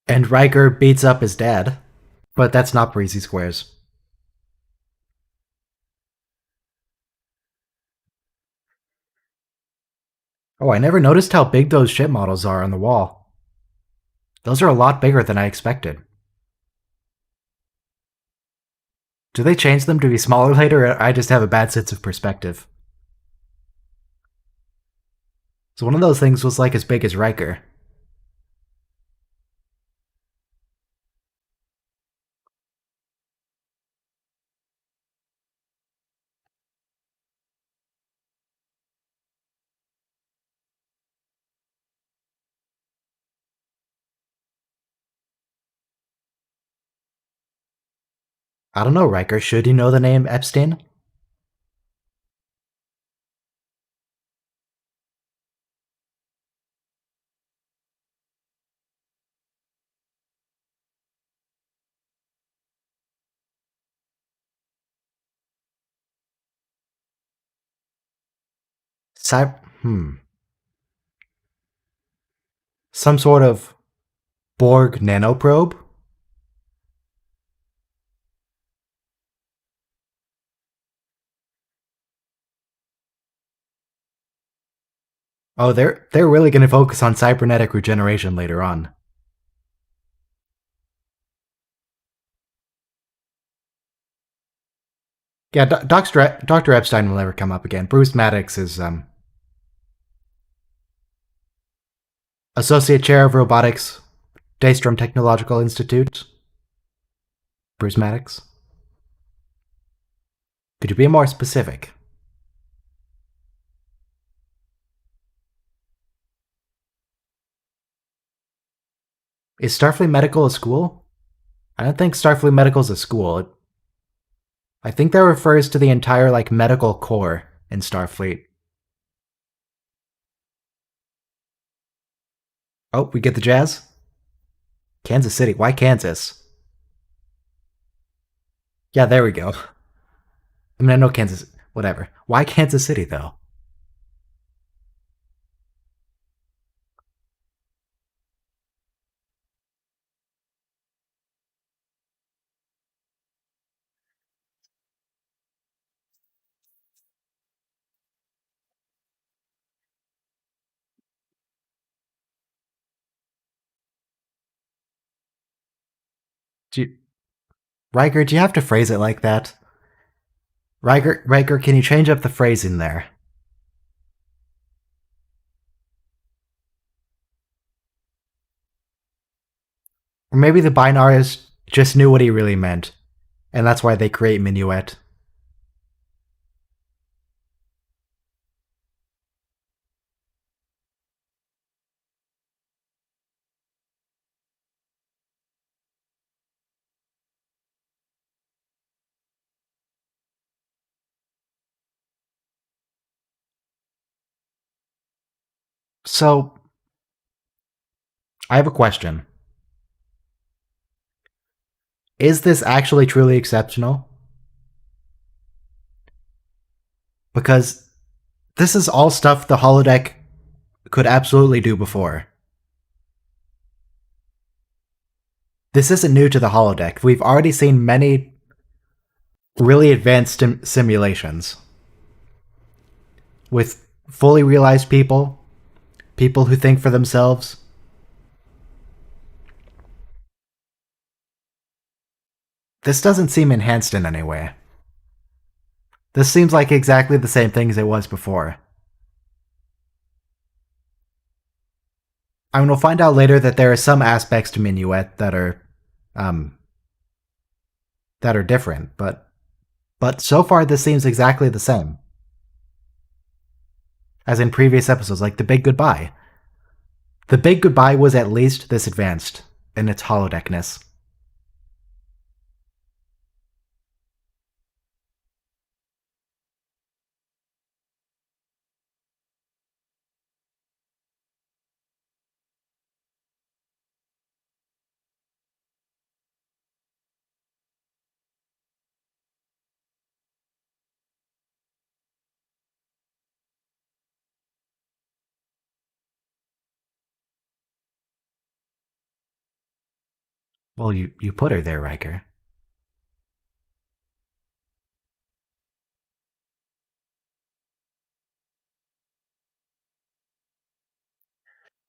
And Riker beats up his dad. But that's not Parisi Squares. Oh, I never noticed how big those ship models are on the wall. Those are a lot bigger than I expected. Do they change them to be smaller later, or I just have a bad sense of perspective? So one of those things was like as big as Riker. I don't know, Riker. Should you know the name Epstein? Cy- hmm. Some sort of Borg nanoprobe? Oh, they're really going to focus on cybernetic regeneration later on. Yeah, Dr. Epstein will never come up again. Bruce Maddox is Associate Chair of Robotics, Daystrom Technological Institute. Bruce Maddox. Could you be more specific? Is Starfleet Medical a school? I don't think Starfleet Medical is a school. I think that refers to the entire like medical corps in Starfleet. Oh, we get the jazz? Kansas City. Why Kansas? Yeah, there we go. I mean, I know Kansas. Whatever. Why Kansas City, though? Do you, Riker, do you have to phrase it like that? Riker, can you change up the phrasing there? Or maybe the binarists just knew what he really meant, and that's why they create Minuet. So, I have a question. Is this actually truly exceptional? Because this is all stuff the holodeck could absolutely do before. This isn't new to the holodeck. We've already seen many really advanced simulations with fully realized people, people who think for themselves. This doesn't seem enhanced in any way. This seems like exactly the same thing as it was before. I mean, we'll find out later that there are some aspects to Minuet um, that are different, but so far this seems exactly the same as in previous episodes, like the Big Goodbye. The Big Goodbye was at least this advanced in its holodeckness. Well, you put her there, Riker.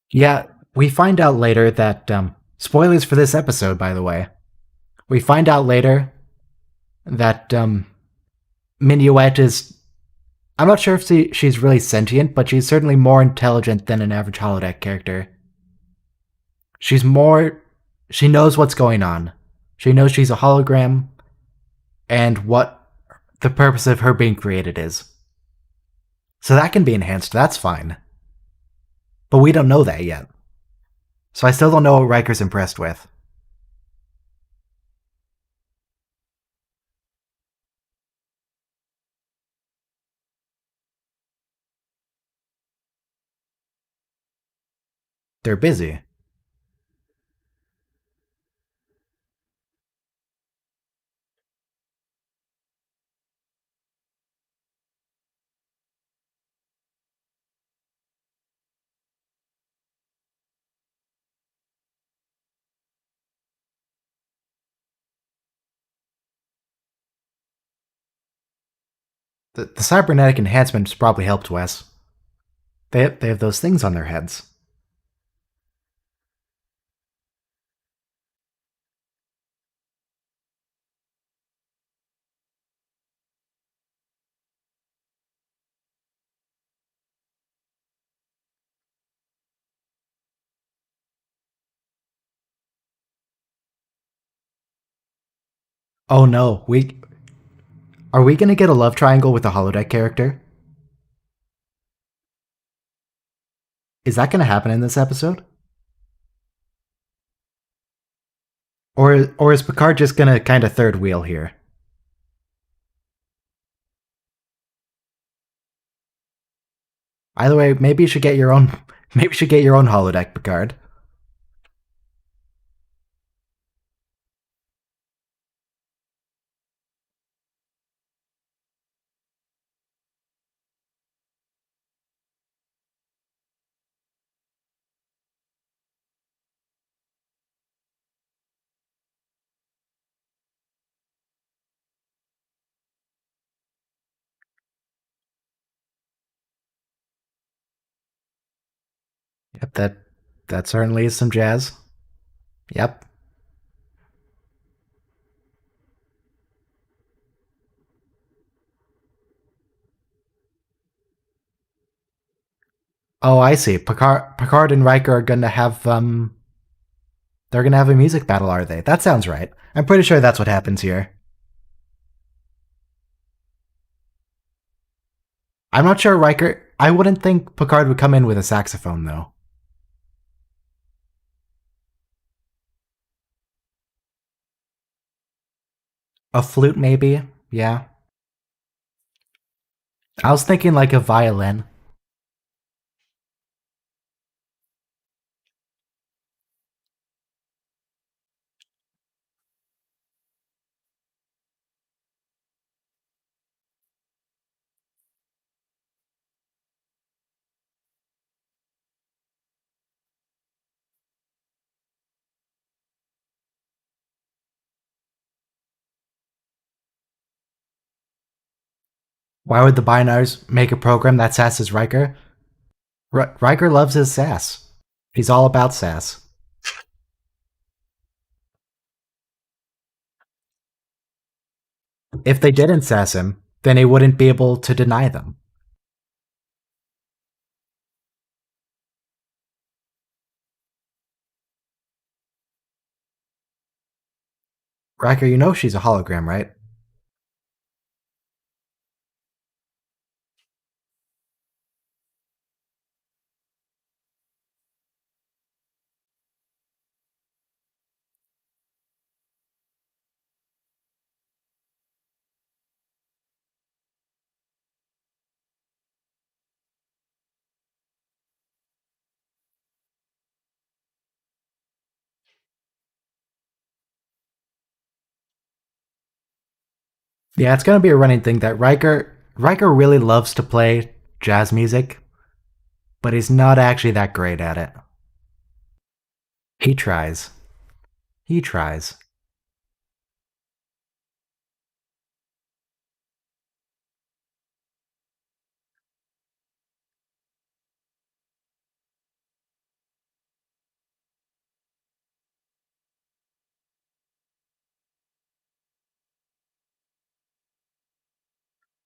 Yeah, we find out later that spoilers for this episode, by the way. We find out later that Minuet is I'm not sure if she's really sentient, but she's certainly more intelligent than an average holodeck character. She's more. She knows what's going on. She knows she's a hologram and what the purpose of her being created is. So that can be enhanced, that's fine. But we don't know that yet. So I still don't know what Riker's impressed with. They're busy. The cybernetic enhancements probably helped Wes. They have those things on their heads. Oh no, are we gonna get a love triangle with a holodeck character? Is that gonna happen in this episode? Or is Picard just gonna kind of third wheel here? Either way, maybe you should get your own. Maybe you should get your own holodeck, Picard. Yep, that certainly is some jazz. Yep. Oh, I see. Picard and Riker are gonna have they're gonna have a music battle, are they? That sounds right. I'm pretty sure that's what happens here. I'm not sure Riker. I wouldn't think Picard would come in with a saxophone though. A flute, maybe. Yeah. I was thinking like a violin. Why would the Binars make a program that sasses Riker? Riker loves his sass. He's all about sass. If they didn't sass him, then he wouldn't be able to deny them. Riker, you know she's a hologram, right? Yeah, it's gonna be a running thing that Riker really loves to play jazz music, but he's not actually that great at it. He tries. He tries.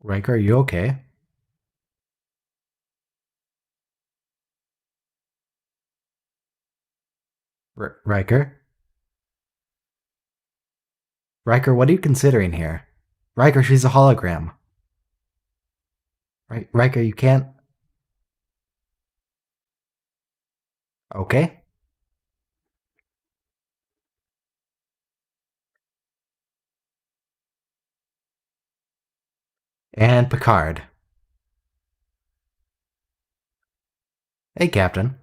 Riker, are you okay? Riker? Riker, what are you considering here? Riker, she's a hologram. Riker, you can't. Okay. And Picard. Hey, Captain.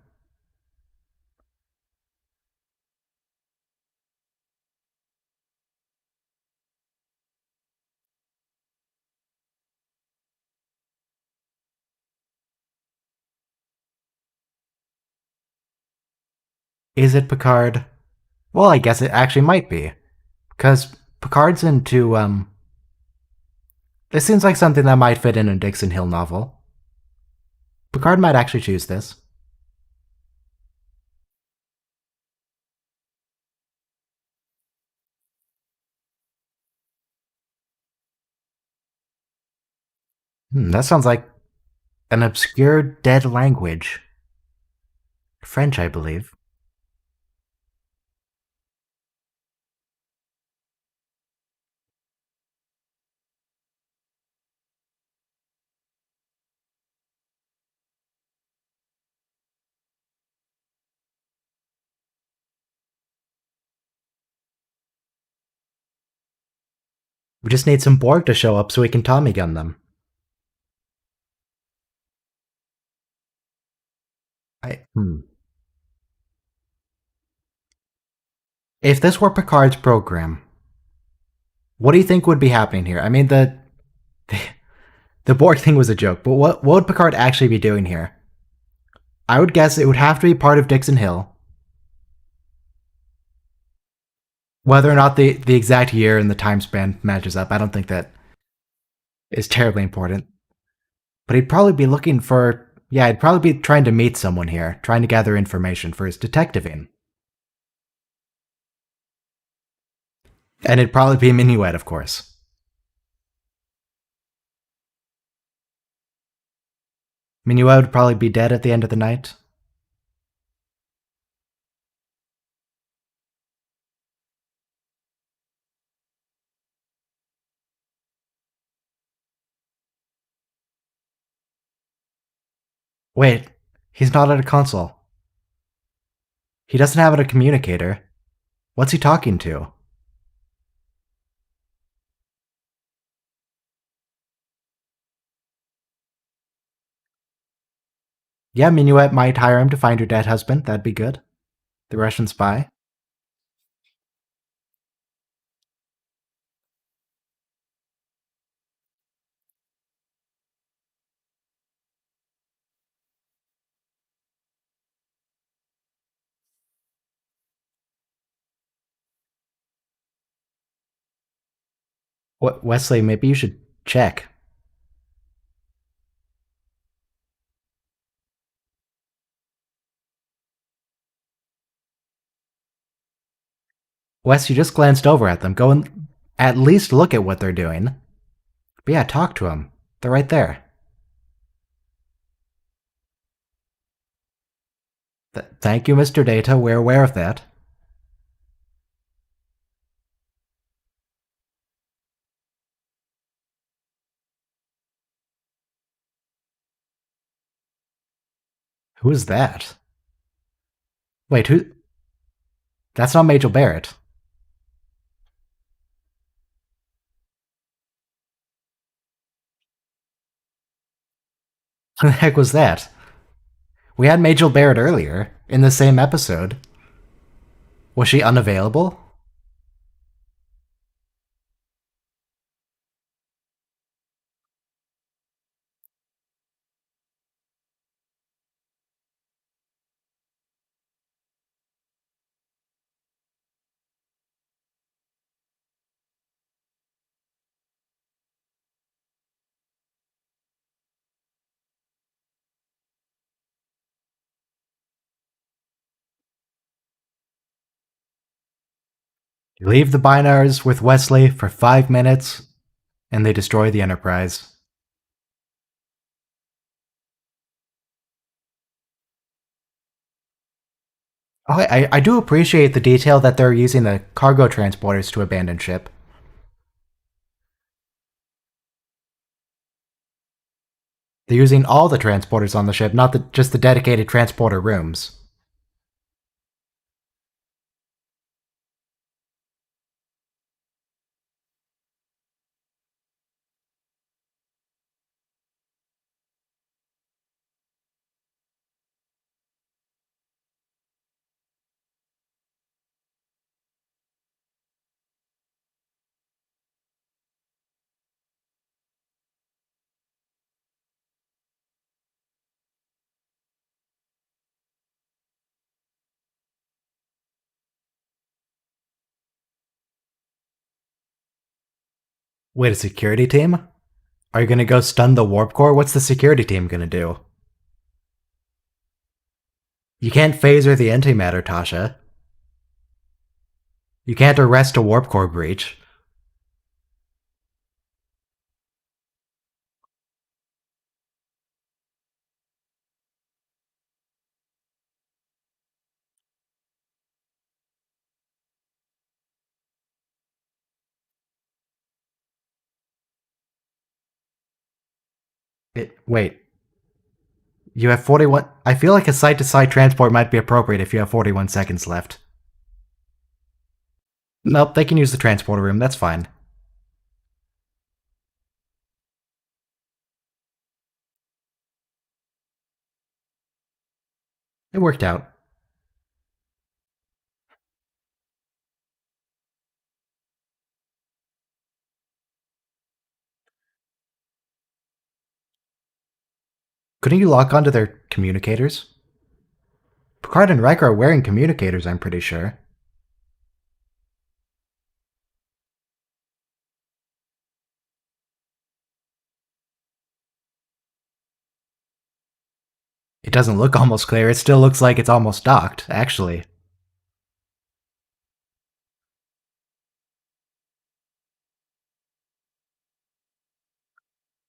Is it Picard? Well, I guess it actually might be. Because Picard's into, this seems like something that might fit in a Dixon Hill novel. Picard might actually choose this. That sounds like an obscure dead language. French, I believe. We just need some Borg to show up so we can Tommy gun them. If this were Picard's program, what do you think would be happening here? I mean, the Borg thing was a joke, but what would Picard actually be doing here? I would guess it would have to be part of Dixon Hill. Whether or not the exact year and the time span matches up, I don't think that is terribly important. But he'd probably be looking for, yeah, he'd probably be trying to meet someone here, trying to gather information for his detectiving. And it'd probably be Minuet, of course. Minuet would probably be dead at the end of the night. Wait, he's not at a console. He doesn't have a communicator. What's he talking to? Yeah, Minuet might hire him to find her dead husband. That'd be good. The Russian spy. Wesley, maybe you should check. Wes, you just glanced over at them. Go and at least look at what they're doing. But yeah, talk to them. They're right there. Thank you, Mr. Data. We're aware of that. Who is that? Wait, who? That's not Majel Barrett. Who the heck was that? We had Majel Barrett earlier, in the same episode. Was she unavailable? You leave the Binars with Wesley for 5 minutes, and they destroy the Enterprise. Oh, I do appreciate the detail that they're using the cargo transporters to abandon ship. They're using all the transporters on the ship, not just the dedicated transporter rooms. Wait, a security team? Are you gonna go stun the warp core? What's the security team gonna do? You can't phaser the antimatter, Tasha. You can't arrest a warp core breach. Wait, you have 41. I feel like a side to side transport might be appropriate if you have 41 seconds left. Nope, they can use the transporter room, that's fine. It worked out. Couldn't you lock onto their communicators? Picard and Riker are wearing communicators, I'm pretty sure. It doesn't look almost clear, it still looks like it's almost docked, actually.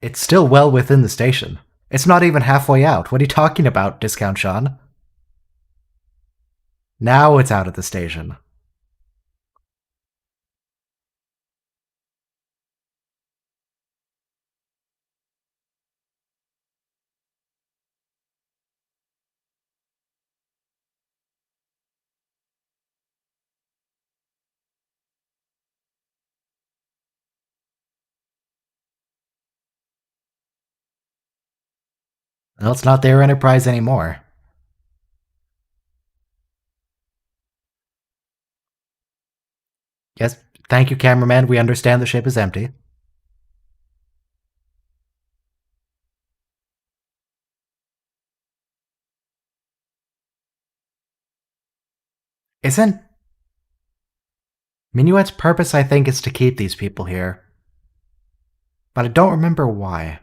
It's still well within the station. It's not even halfway out. What are you talking about, Discount Sean? Now it's out of the station. Well, it's not their Enterprise anymore. Yes, thank you, cameraman. We understand the ship is empty. Isn't Minuet's purpose, I think, is to keep these people here. But I don't remember why.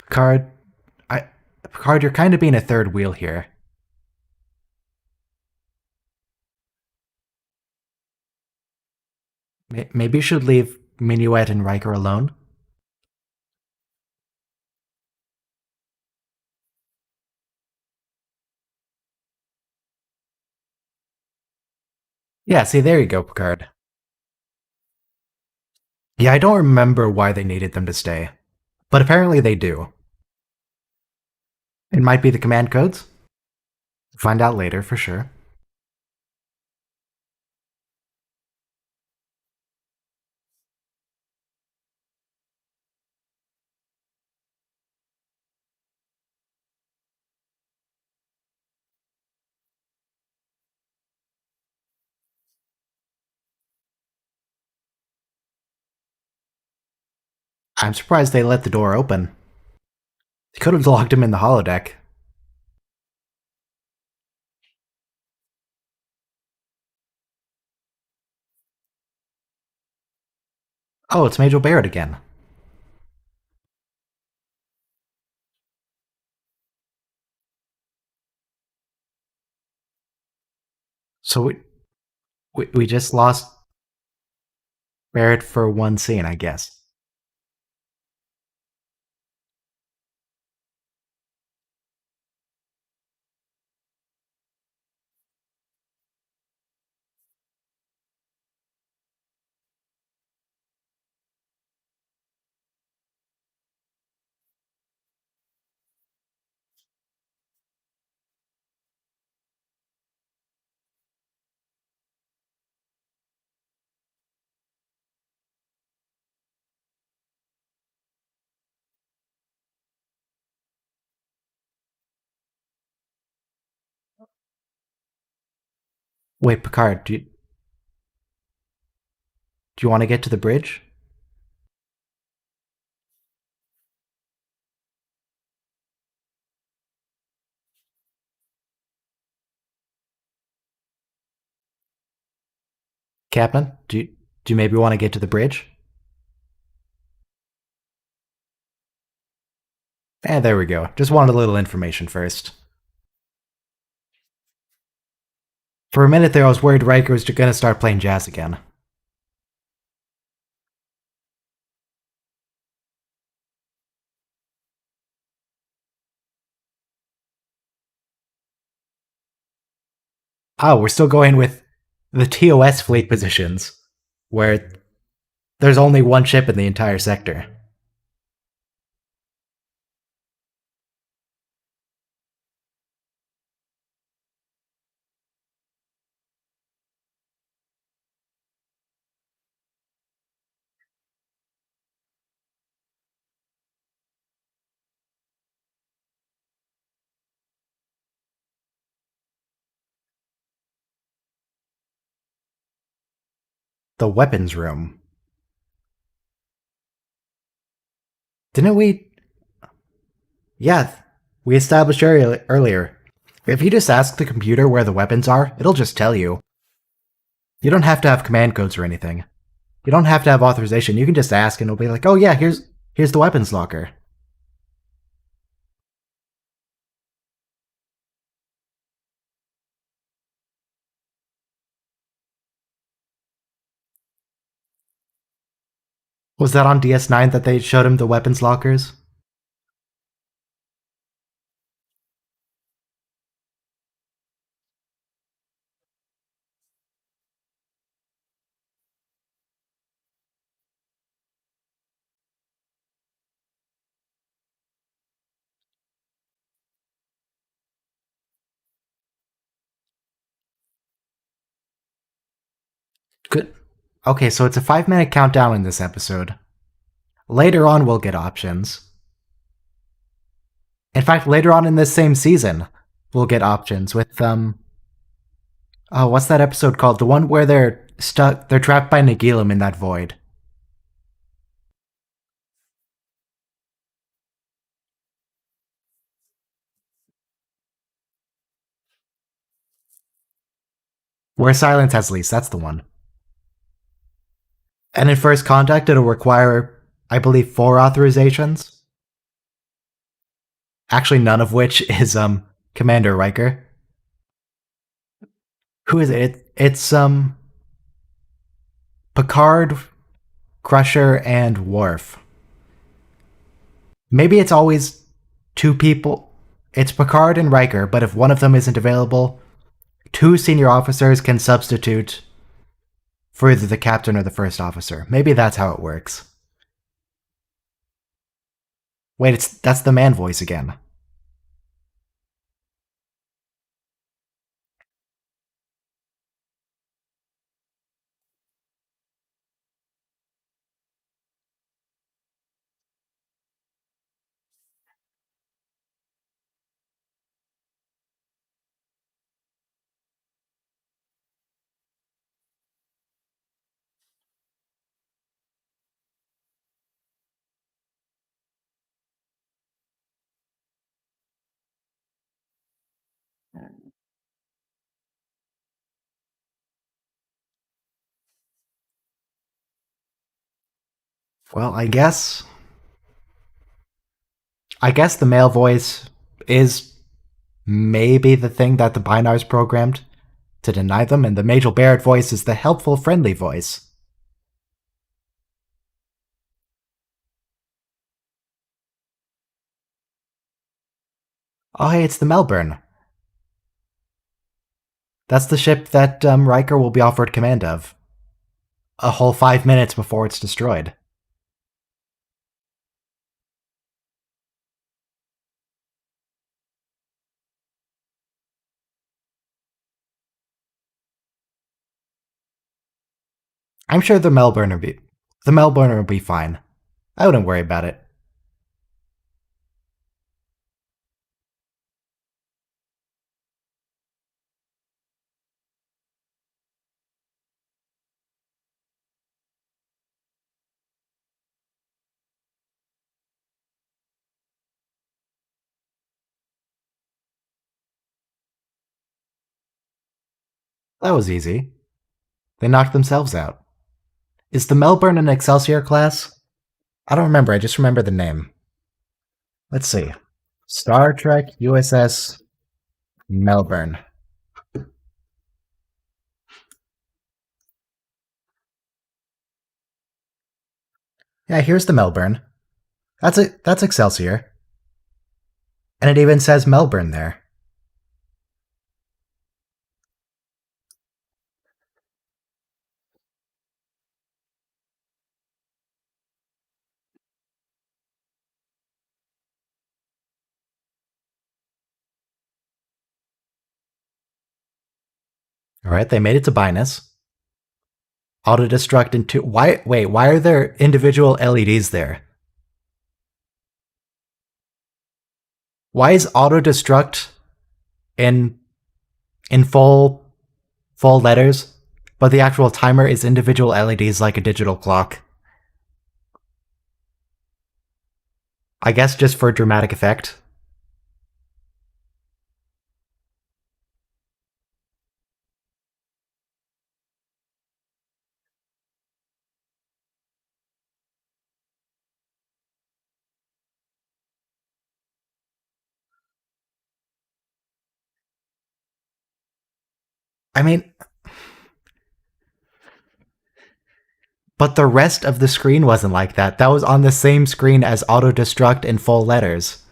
Picard, I, Picard, you're kind of being a third wheel here. Maybe you should leave Minuet and Riker alone. Yeah, see, there you go, Picard. Yeah, I don't remember why they needed them to stay. But apparently they do. It might be the command codes. Find out later for sure. I'm surprised they let the door open. They could have locked him in the holodeck. Oh, it's Major Barrett again. So we just lost Barrett for one scene, I guess. Wait, Picard, do you want to get to the bridge? Captain, do you maybe want to get to the bridge? There we go. Just wanted a little information first. For a minute there, I was worried Riker was going to start playing jazz again. Oh, we're still going with the TOS fleet positions, where there's only one ship in the entire sector. The weapons room. Didn't we? Yeah, we established earlier. If you just ask the computer where the weapons are, it'll just tell you. You don't have to have command codes or anything. You don't have to have authorization. You can just ask and it'll be like, oh yeah, here's the weapons locker. Was that on DS9 that they showed him the weapons lockers? Good. Okay, so it's a 5 minute countdown in this episode. Later on, we'll get options. In fact, later on in this same season, we'll get options with oh, what's that episode called? The one where they're trapped by Nagilum in that void. Where silence has least, that's the one. And in First Contact, it'll require, I believe, 4 authorizations. Actually, none of which is Commander Riker. Who is it? It's Picard, Crusher, and Worf. Maybe it's always 2 people. It's Picard and Riker, but if one of them isn't available, 2 senior officers can substitute for either the captain or the first officer. Maybe that's how it works. Wait, that's the man voice again. Well, I guess the male voice is maybe the thing that the binars programmed to deny them, and the Majel Barrett voice is the helpful, friendly voice. Oh, hey, it's the Melbourne. That's the ship that Riker will be offered command of. A whole 5 minutes before it's destroyed. I'm sure the Melbourne will be fine. I wouldn't worry about it. That was easy. They knocked themselves out. Is the Melbourne an Excelsior class? I don't remember. I just remember the name. Let's see. Star Trek USS Melbourne. Yeah, here's the Melbourne. That's Excelsior. And it even says Melbourne there. Alright, they made it to Binus. Auto-destruct into... why are there individual LEDs there? Why is auto-destruct in full letters, but the actual timer is individual LEDs like a digital clock? I guess just for dramatic effect. I mean, but the rest of the screen wasn't like that. That was on the same screen as auto-destruct in full letters.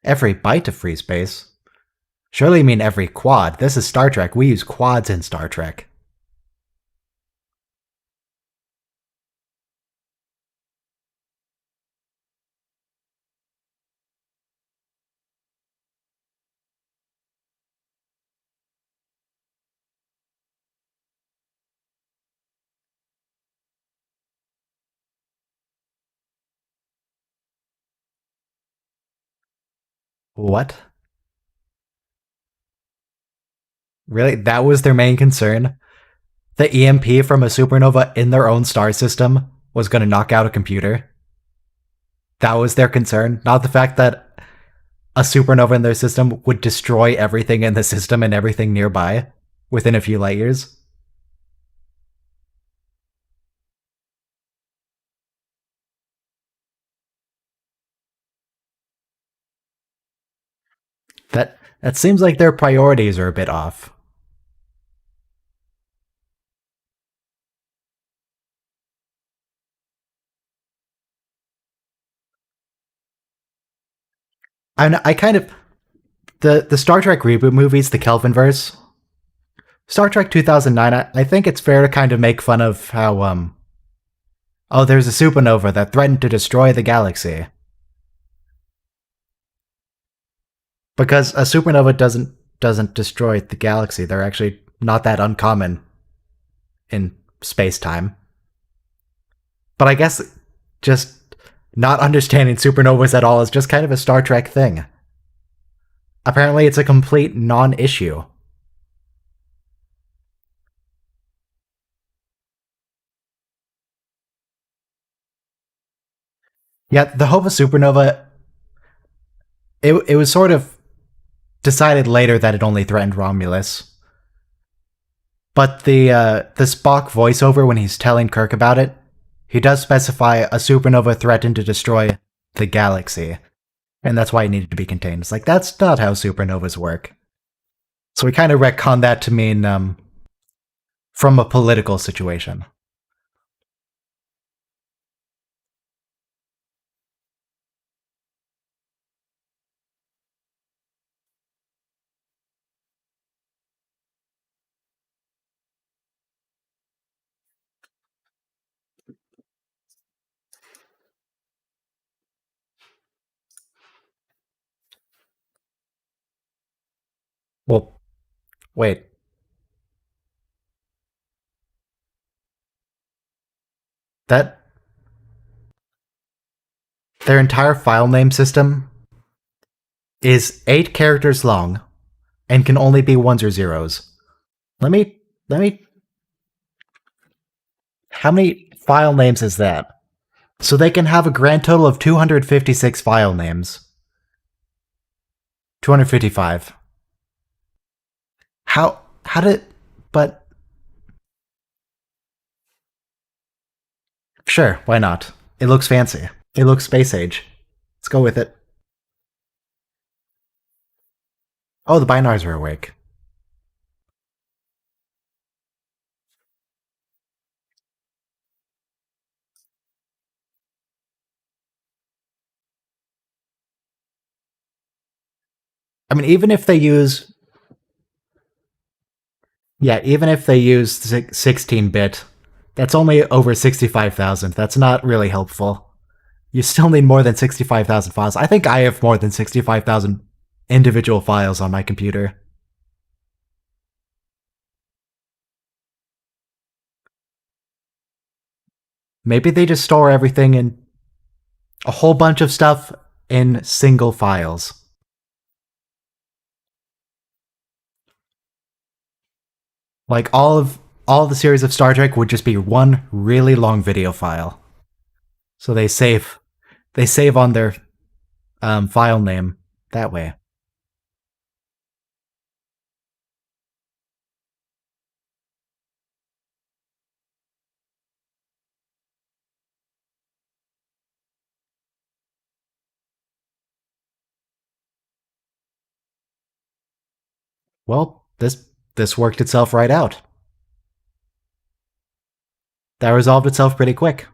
Every byte of free space? Surely you mean every quad. This is Star Trek. We use quads in Star Trek. What? Really? That was their main concern? The EMP from a supernova in their own star system was going to knock out a computer? That was their concern? Not the fact that a supernova in their system would destroy everything in the system and everything nearby within a few light years? That seems like their priorities are a bit off. I kind of the Star Trek reboot movies, the Kelvinverse, Star Trek 2009. I think it's fair to kind of make fun of how oh, there's a supernova that threatened to destroy the galaxy, because a supernova doesn't destroy the galaxy. They're actually not that uncommon in space time. But I guess just not understanding supernovas at all is just kind of a Star Trek thing. Apparently, it's a complete non-issue. Yet the hope of supernova it was sort of decided later that it only threatened Romulus. But the Spock voiceover when he's telling Kirk about it, he does specify a supernova threatened to destroy the galaxy, and that's why it needed to be contained. It's like that's not how supernovas work. So we kind of retcon that to mean from a political situation. Well, wait, that their entire file name system is 8 characters long and can only be ones or zeros. Let me how many file names is that? So they can have a grand total of 256 file names. 255. How did but sure, why not? It looks fancy. It looks space age. Let's go with it. Oh, the binars are awake. I mean, even if they use yeah, even if they use 16-bit, that's only over 65,000. That's not really helpful. You still need more than 65,000 files. I think I have more than 65,000 individual files on my computer. Maybe they just store everything in a whole bunch of stuff in single files. Like all of the series of Star Trek would just be one really long video file. So they save on their file name that way. Well, this worked itself right out. That resolved itself pretty quick.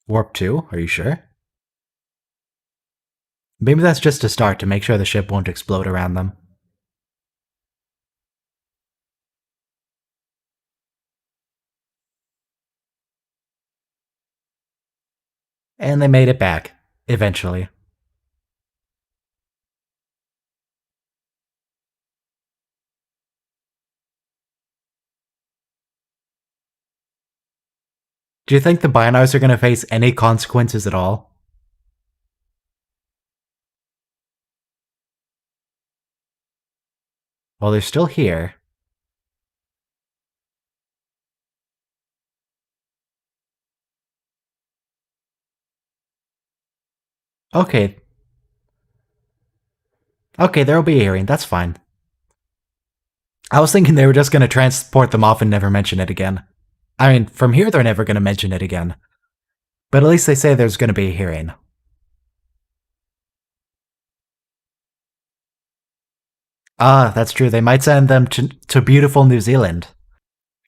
Warp 2, are you sure? Maybe that's just a start to make sure the ship won't explode around them. And they made it back, eventually. Do you think the Binars are going to face any consequences at all? Well, they're still here. Okay. Okay, there'll be a hearing, that's fine. I was thinking they were just going to transport them off and never mention it again. I mean, from here they're never going to mention it again. But at least they say there's going to be a hearing. Ah, that's true. They might send them to beautiful New Zealand.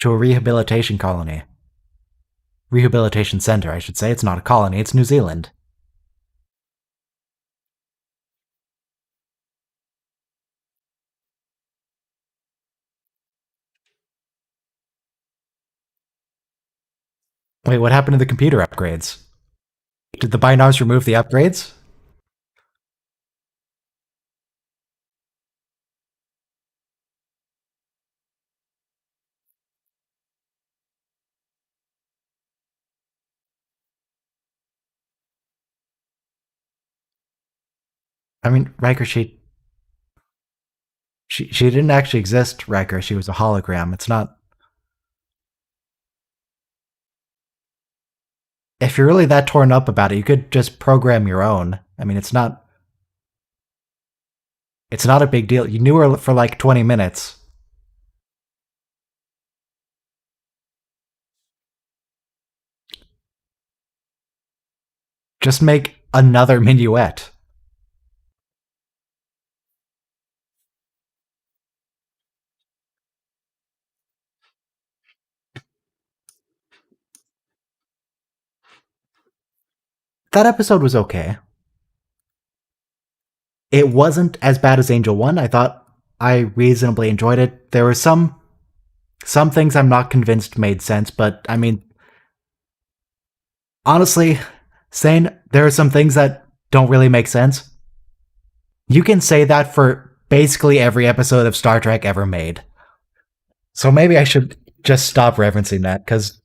To a rehabilitation colony. Rehabilitation center, I should say. It's not a colony, it's New Zealand. Wait, what happened to the computer upgrades? Did the Binars remove the upgrades? I mean, Riker Sheet. She didn't actually exist, Riker. She was a hologram. It's not. If you're really that torn up about it, you could just program your own. I mean, it's not. It's not a big deal. You knew her for like 20 minutes. Just make another minuet. That episode was okay. It wasn't as bad as Angel 1. I thought I reasonably enjoyed it. There were some things I'm not convinced made sense, but I mean, honestly, saying there are some things that don't really make sense, you can say that for basically every episode of Star Trek ever made. So maybe I should just stop referencing that, because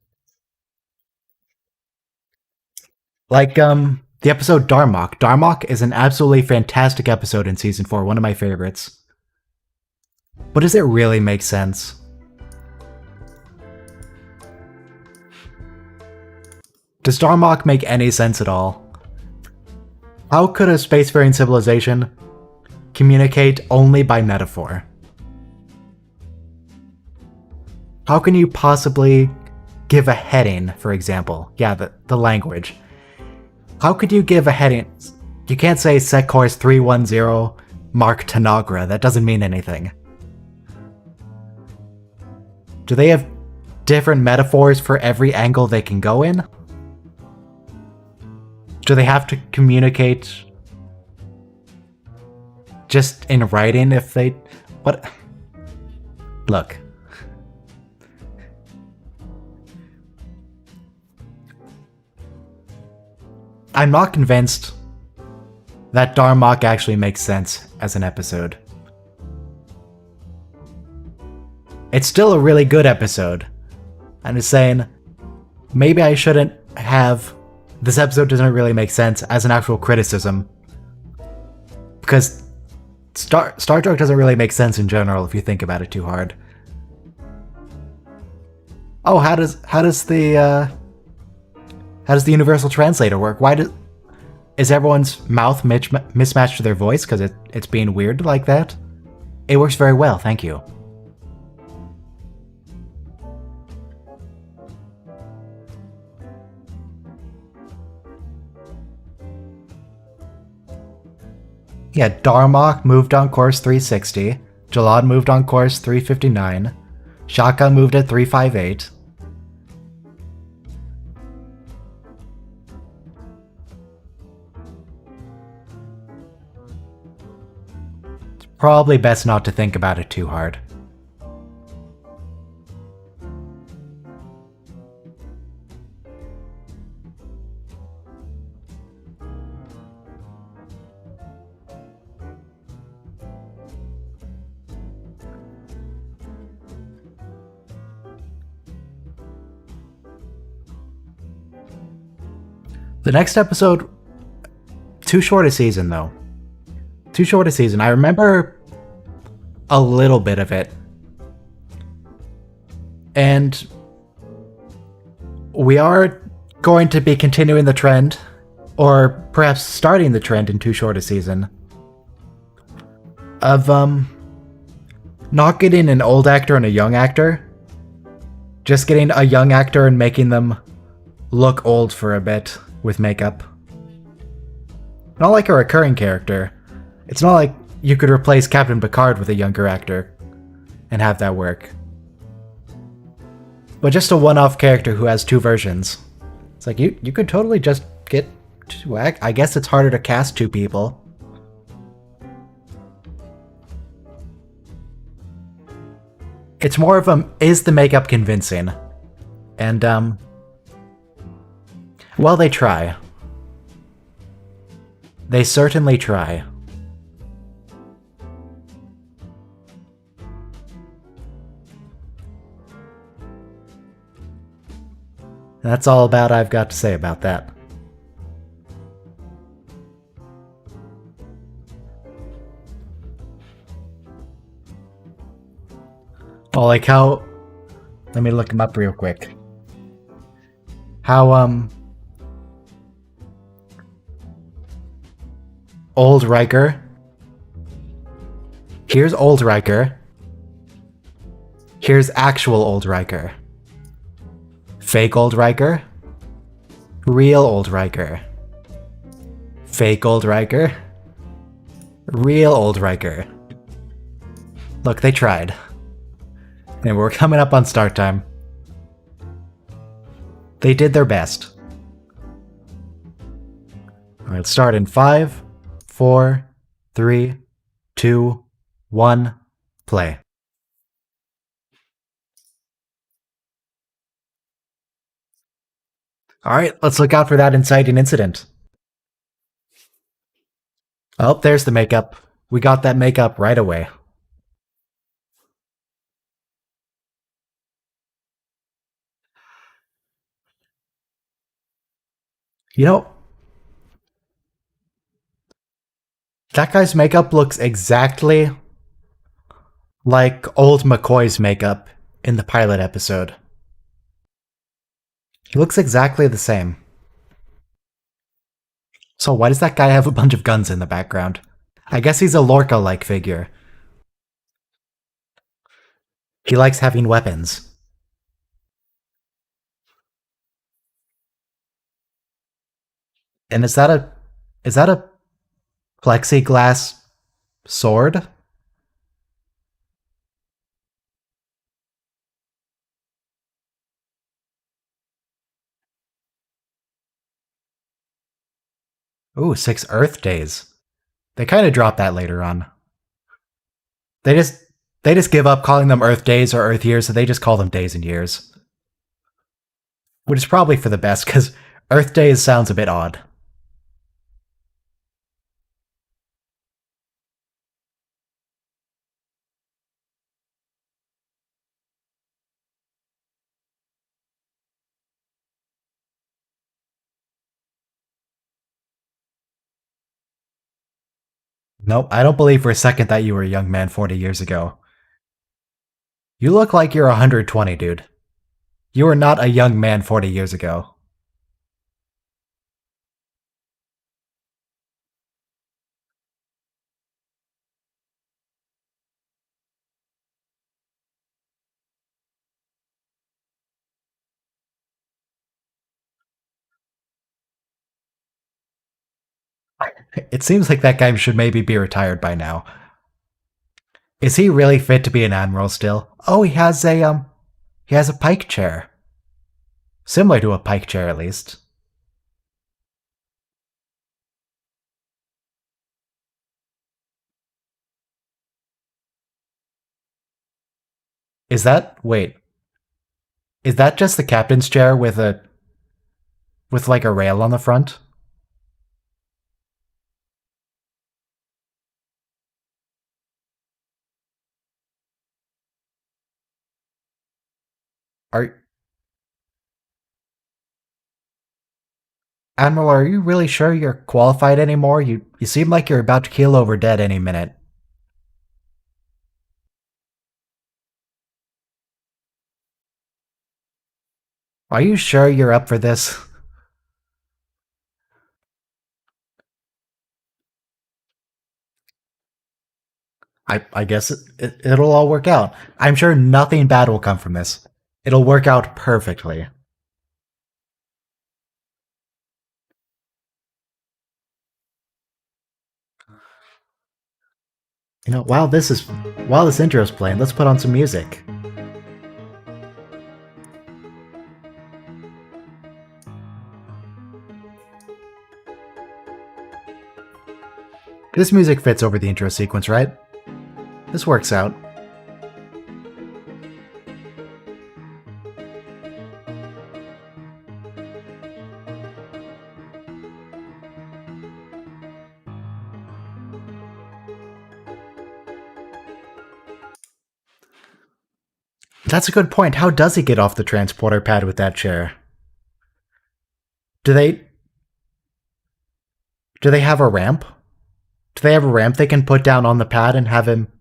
like the episode Darmok. Darmok is an absolutely fantastic episode in season 4, one of my favorites. But does it really make sense? Does Darmok make any sense at all? How could a spacefaring civilization communicate only by metaphor? How can you possibly give a heading, for example? Yeah, the language. How could you give a heading? You can't say set course 310 Mark Tanagra. That doesn't mean anything. Do they have different metaphors for every angle they can go in? Do they have to communicate just in writing if they... What? Look. I'm not convinced that Darmok actually makes sense as an episode. It's still a really good episode. I'm just saying, maybe I shouldn't have... This episode doesn't really make sense as an actual criticism. Because Star Trek doesn't really make sense in general if you think about it too hard. Oh, how does the universal translator work? Is everyone's mouth mismatched to their voice because it's being weird like that? It works very well, thank you. Yeah, Darmok moved on course 360, Jalad moved on course 359, Shaka moved at 358. It's probably best not to think about it too hard. The next episode, too short a season though. Too short a season. I remember a little bit of it. And we are going to be continuing the trend, or perhaps starting the trend in too short a season, of not getting an old actor and a young actor. Just getting a young actor and making them look old for a bit with makeup. Not like a recurring character. It's not like you could replace Captain Picard with a younger actor and have that work. But just a one-off character who has two versions. It's like, you could totally just get two. I guess it's harder to cast two people. It's more of a, is the makeup convincing? And, well, they try. They certainly try. That's all about I've got to say about that. Oh, like how... Let me look him up real quick. How, old Riker. Here's old Riker. Here's actual old Riker. Fake old Riker. Real old Riker. Fake old Riker. Real old Riker. Look, they tried. And we're coming up on start time. They did their best. Alright, let's start in 5, 4, 3, 2, 1, play. Alright, let's look out for that inciting incident. Oh, there's the makeup. We got that makeup right away. You know, that guy's makeup looks exactly like old McCoy's makeup in the pilot episode. He looks exactly the same. So why does that guy have a bunch of guns in the background? I guess he's a Lorca-like figure. He likes having weapons. And is that a plexiglass sword? Ooh, 6 Earth days. They kind of drop that later on. They just give up calling them Earth days or Earth years, so they just call them days and years. Which is probably for the best, because Earth days sounds a bit odd. Nope, I don't believe for a second that you were a young man 40 years ago. You look like you're 120, dude. You were not a young man 40 years ago. It seems like that guy should maybe be retired by now. Is he really fit to be an admiral still? Oh, he has a pike chair. Similar to a pike chair, at least. Wait. Is that just the captain's chair with like a rail on the front? Are Admiral, are you really sure you're qualified anymore? You seem like you're about to keel over dead any minute. Are you sure you're up for this? I guess it'll all work out. I'm sure nothing bad will come from this. It'll work out perfectly. You know, while this intro's playing, let's put on some music. This music fits over the intro sequence, right? This works out. That's a good point. How does he get off the transporter pad with that chair? Do they have a ramp? Do they have a ramp they can put down on the pad and have him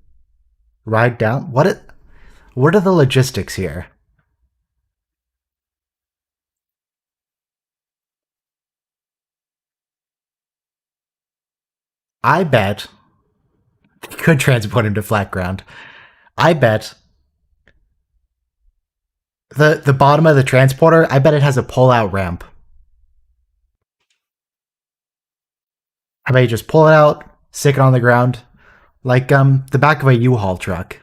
ride down? What are the logistics here? I bet they could transport him to flat ground. I bet the bottom of the transporter, I bet it has a pull-out ramp. I bet you just pull it out, stick it on the ground, like the back of a U-Haul truck.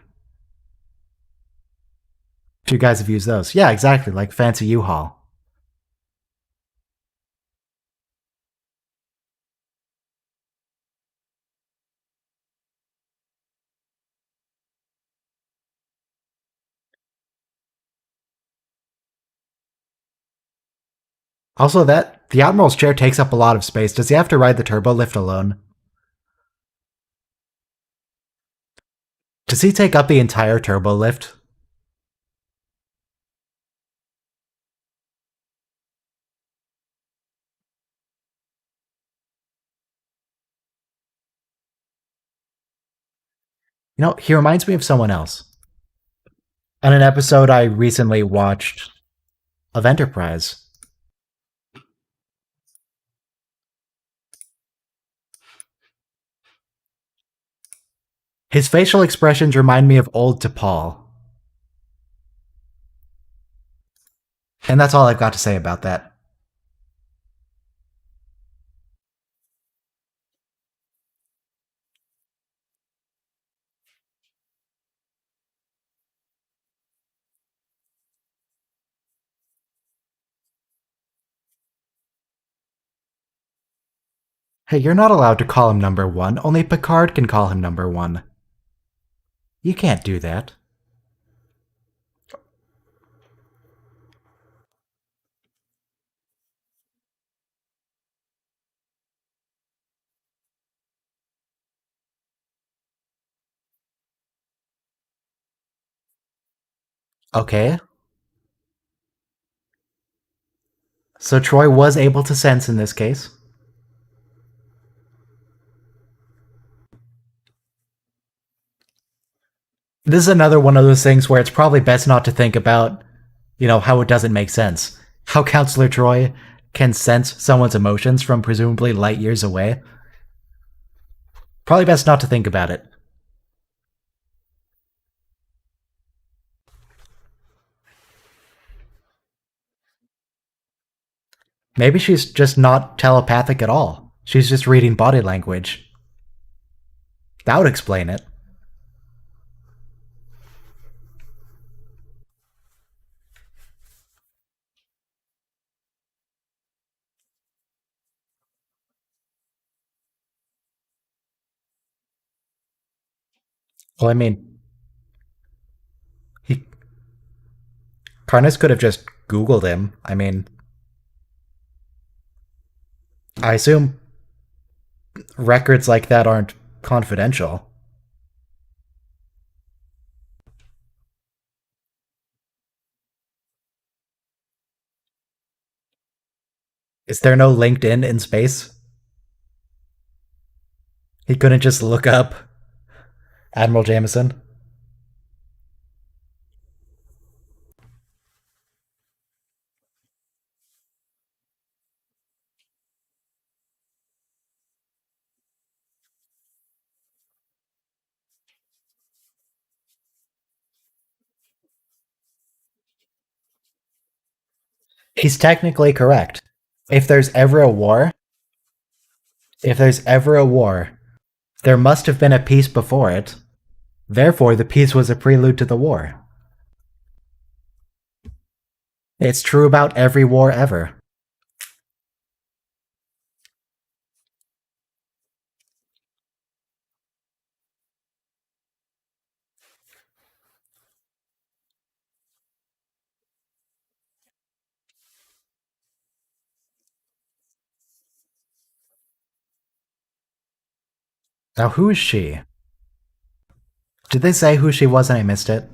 You guys have used those. Yeah, exactly, like fancy U-Haul. Also, that the Admiral's chair takes up a lot of space. Does he have to ride the turbo lift alone? Does he take up the entire turbo lift? You know, he reminds me of someone else. On an episode I recently watched of Enterprise. His facial expressions remind me of old T'Pol. And that's all I've got to say about that. Hey, you're not allowed to call him number one. Only Picard can call him number one. You can't do that. Okay. So Troy was able to sense in this case. This is another one of those things where it's probably best not to think about, how it doesn't make sense. How Counselor Troy can sense someone's emotions from presumably light years away. Probably best not to think about it. Maybe she's just not telepathic at all. She's just reading body language. That would explain it. Well, I mean, he Karnas could have just Googled him. I mean, I assume records like that aren't confidential. Is there no LinkedIn in space? He couldn't just look up Admiral Jameson? He's technically correct. If there's ever a war, if there's ever a war, there must have been a peace before it. Therefore, the peace was a prelude to the war. It's true about every war ever. Now, who is she? Did they say who she was and I missed it?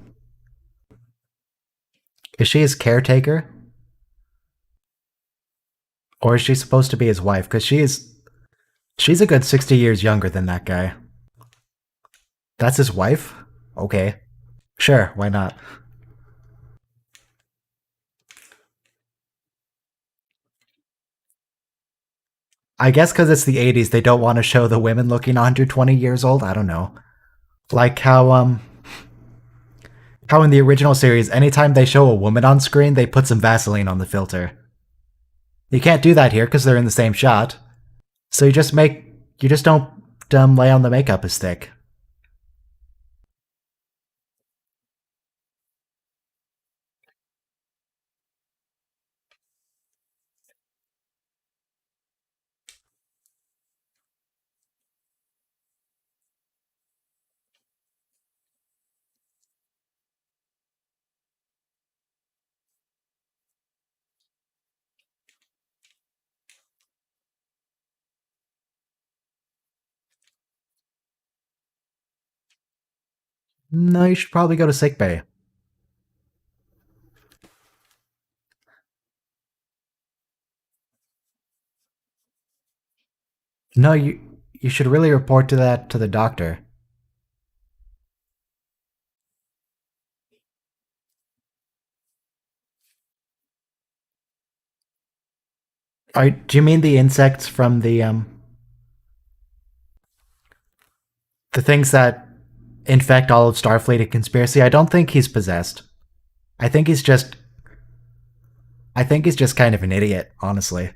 Is she his caretaker? Or is she supposed to be his wife? Because she's a good 60 years younger than that guy. That's his wife? Okay. Sure, why not? I guess because it's the 80s, they don't want to show the women looking 120 years old. I don't know. Like how in the original series, anytime they show a woman on screen, they put some Vaseline on the filter. You can't do that here because they're in the same shot. So you just don't lay on the makeup as thick. No, you should probably go to sickbay. No, you should really report to that to the doctor. Do you mean the insects from the things that infect all of Starfleet and conspiracy? I don't think he's possessed. I think he's just I think he's just kind of an idiot, honestly.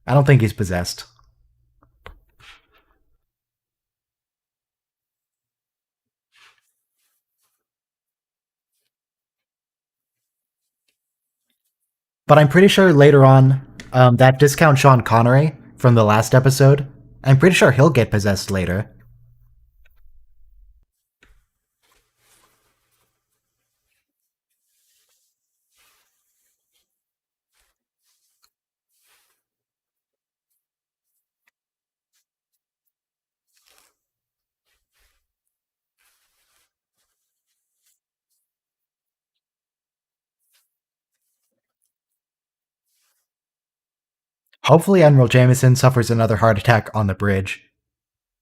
I don't think he's possessed. But I'm pretty sure later on, that discount Sean Connery from the last episode, I'm pretty sure he'll get possessed later. Hopefully, Admiral Jameson suffers another heart attack on the bridge,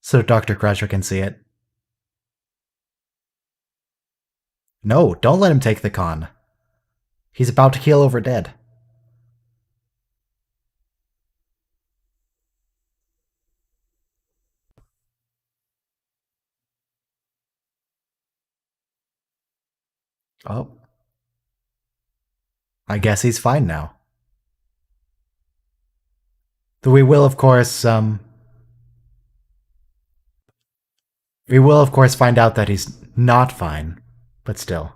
so Dr. Crusher can see it. No, don't let him take the con. He's about to keel over dead. Oh, I guess he's fine now. Though we will of course find out that he's not fine, but still.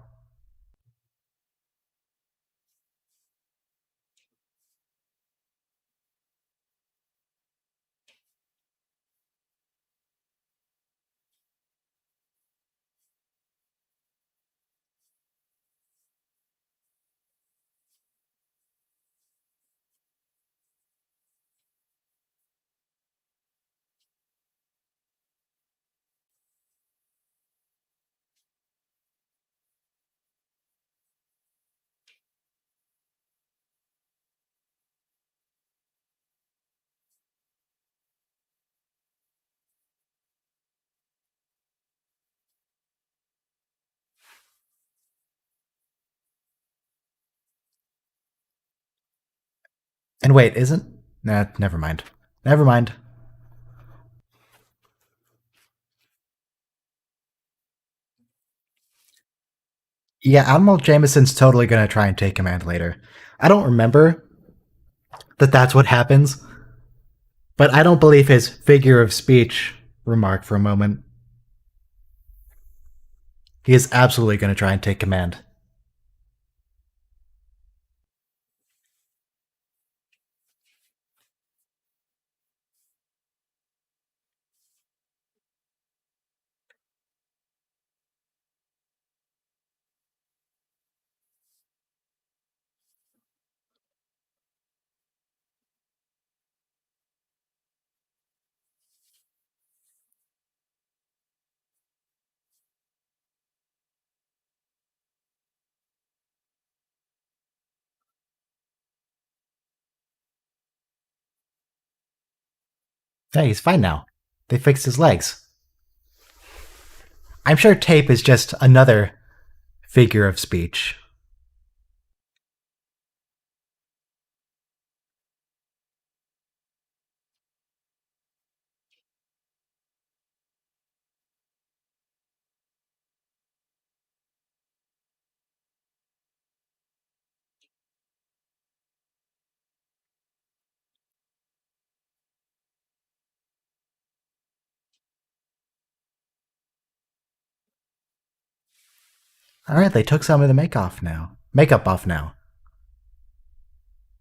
And wait, isn't? Nah, never mind. Never mind. Yeah, Admiral Jameson's totally gonna try and take command later. I don't remember that that's what happens, but I don't believe his figure of speech remark for a moment. He is absolutely gonna try and take command. Hey, he's fine now. They fixed his legs. I'm sure tape is just another figure of speech. All right, they took some of the makeup off now.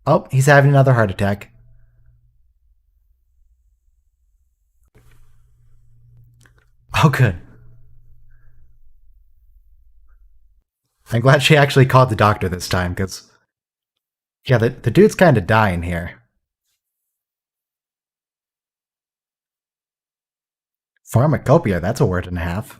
Oh, he's having another heart attack. Oh, good. I'm glad she actually called the doctor this time, because yeah, the dude's kind of dying here. Pharmacopoeia, that's a word and a half.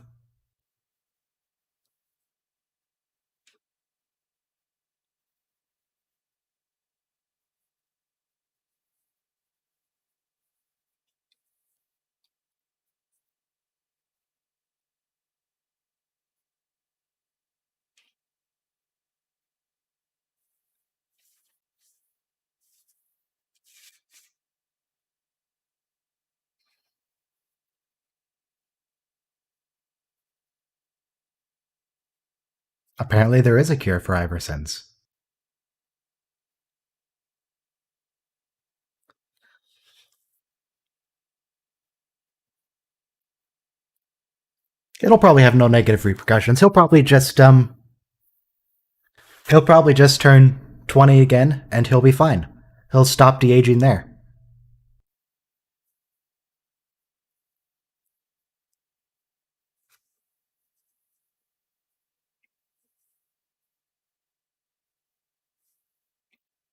Apparently, there is a cure for Iversons. It'll probably have no negative repercussions. He'll probably just turn 20 again, and he'll be fine. He'll stop de-aging there.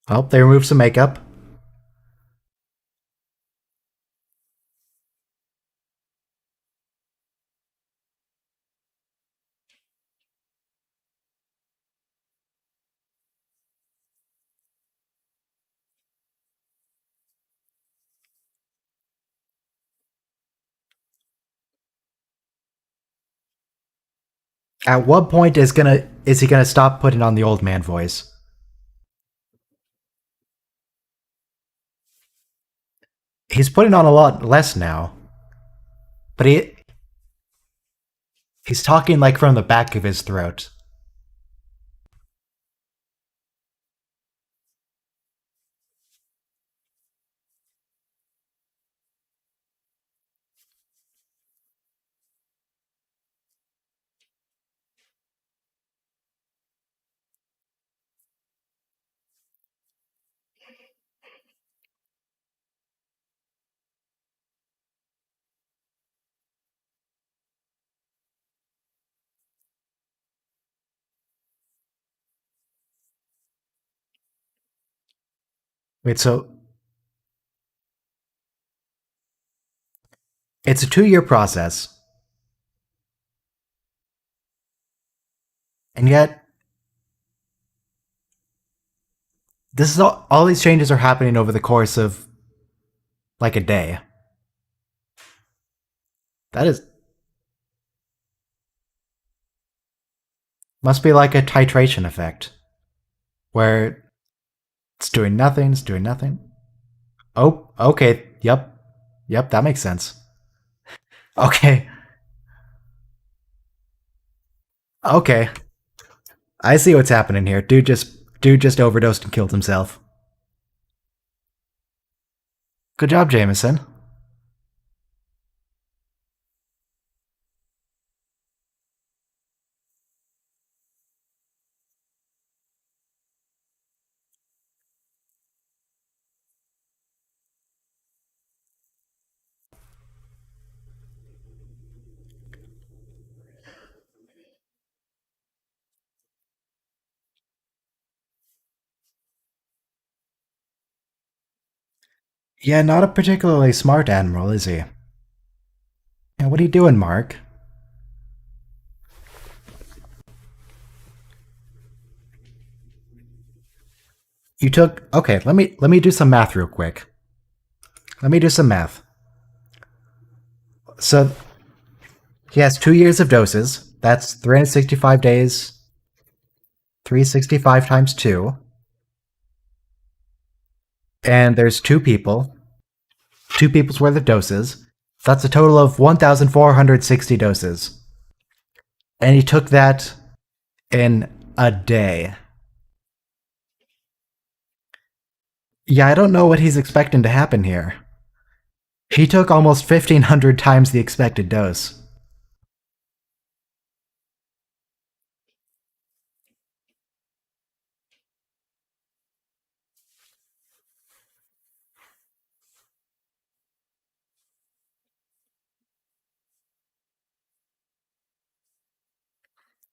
Oh, they removed some makeup. At what point is he gonna stop putting on the old man voice? He's putting on a lot less now, but he's talking like from the back of his throat. Wait, so it's a 2-year process, and yet this is all these changes are happening over the course of like a day. That is must be like a titration effect where it's doing nothing, it's doing nothing. Oh, okay, yep. Yep, that makes sense. Okay. Okay. I see what's happening here. Dude just overdosed and killed himself. Good job, Jameson. Yeah, not a particularly smart admiral, is he? Yeah, what are you doing, Mark? You took okay, let me do some math real quick. Let me do some math. So he has 2 years of doses. That's 365 days 365 times 2. And there's two people. Two people's worth of doses. That's a total of 1,460 doses. And he took that in a day. Yeah, I don't know what he's expecting to happen here. He took almost 1,500 times the expected dose.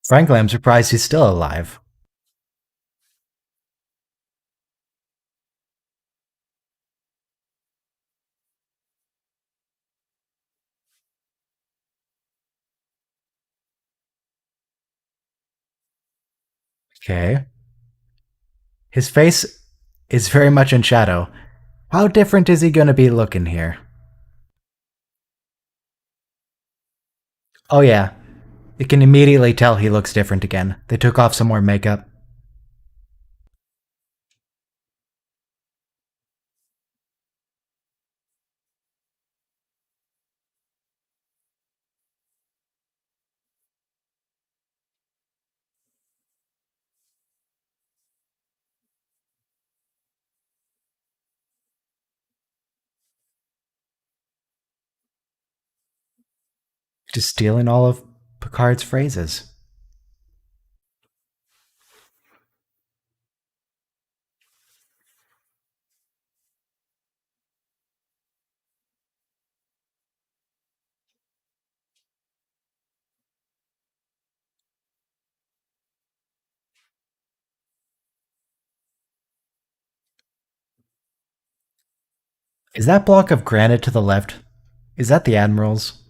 Frankly, I'm surprised he's still alive. Okay. His face is very much in shadow. How different is he gonna be looking here? Oh yeah, you can immediately tell he looks different again. They took off some more makeup. Just stealing all of Picard's phrases. Is that block of granite to the left? Is that the Admiral's?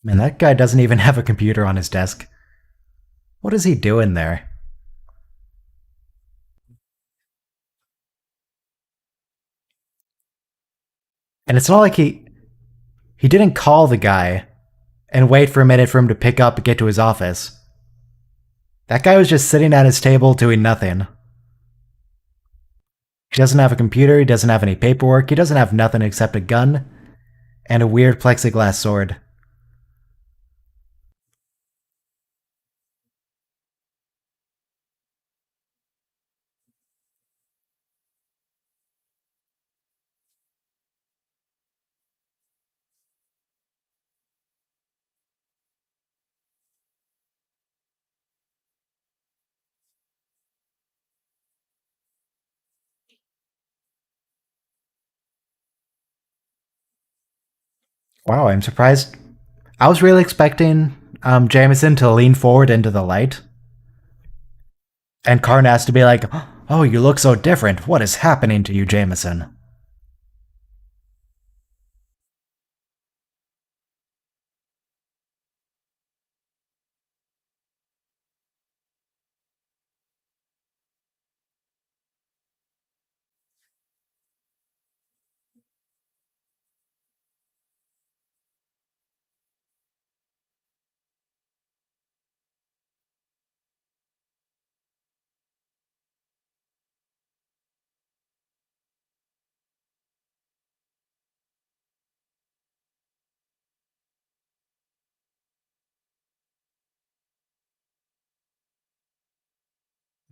Man, that guy doesn't even have a computer on his desk. What is he doing there? And it's not like he didn't call the guy and wait for a minute for him to pick up and get to his office. That guy was just sitting at his table doing nothing. He doesn't have a computer, he doesn't have any paperwork, he doesn't have nothing except a gun and a weird plexiglass sword. Wow, I'm surprised. I was really expecting Jameson to lean forward into the light and Carnass to be like, "Oh, you look so different. What is happening to you, Jameson?"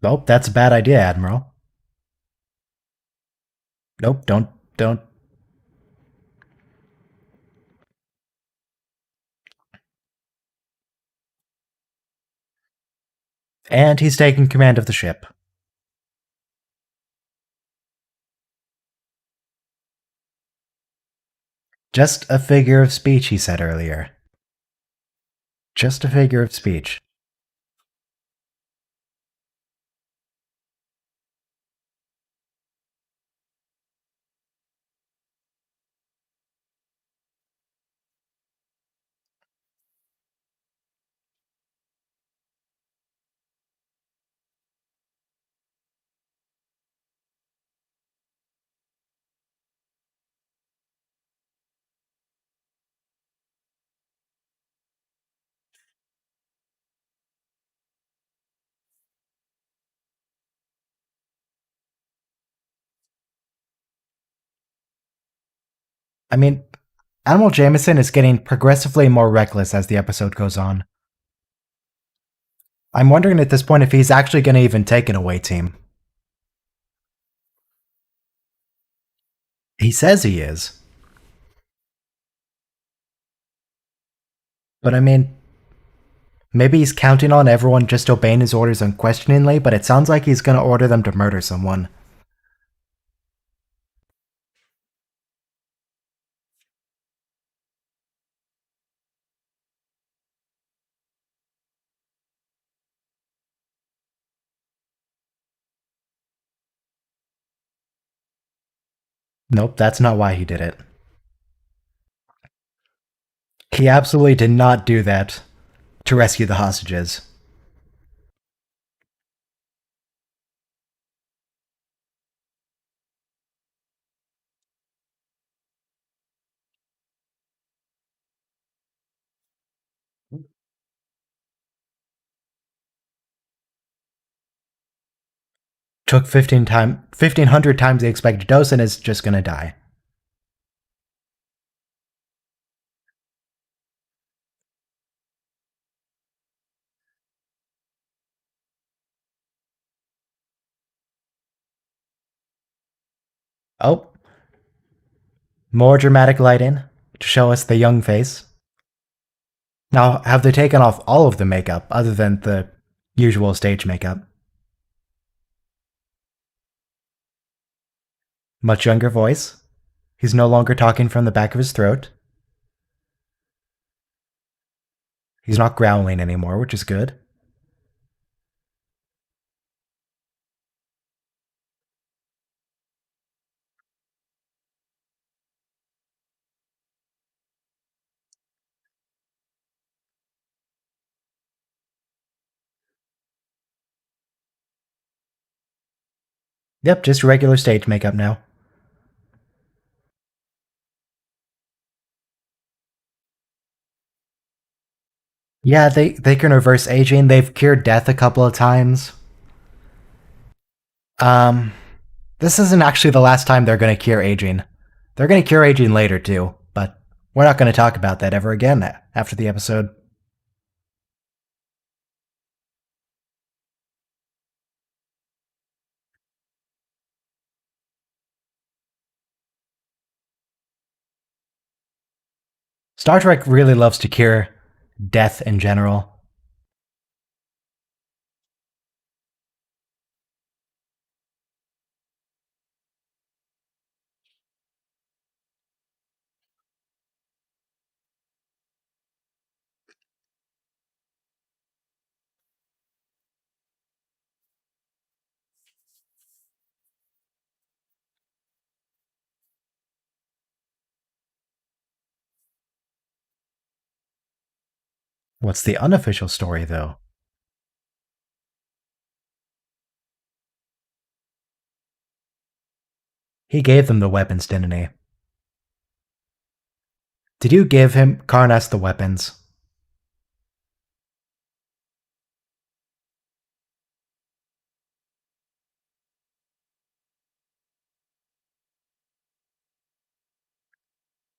Nope, that's a bad idea, Admiral. Nope, don't. And he's taking command of the ship. Just a figure of speech, he said earlier. Just a figure of speech. I mean, Admiral Jameson is getting progressively more reckless as the episode goes on. I'm wondering at this point if he's actually going to even take an away team. He says he is. But I mean, maybe he's counting on everyone just obeying his orders unquestioningly, but it sounds like he's going to order them to murder someone. Nope, that's not why he did it. He absolutely did not do that to rescue the hostages. Took 1,500 times the expected dose and is just gonna die. Oh, more dramatic lighting to show us the young face. Now, have they taken off all of the makeup other than the usual stage makeup? Much younger voice. He's no longer talking from the back of his throat. He's not growling anymore, which is good. Yep, just regular stage makeup now. Yeah, they can reverse aging. They've cured death a couple of times. Um, this isn't actually the last time they're going to cure aging. They're going to cure aging later too, but we're not going to talk about that ever again after the episode. Star Trek really loves to cure death in general. What's the unofficial story, though? He gave them the weapons, didn't he? Did you give him Karnas the weapons?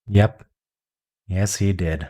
Yep. Yes, he did.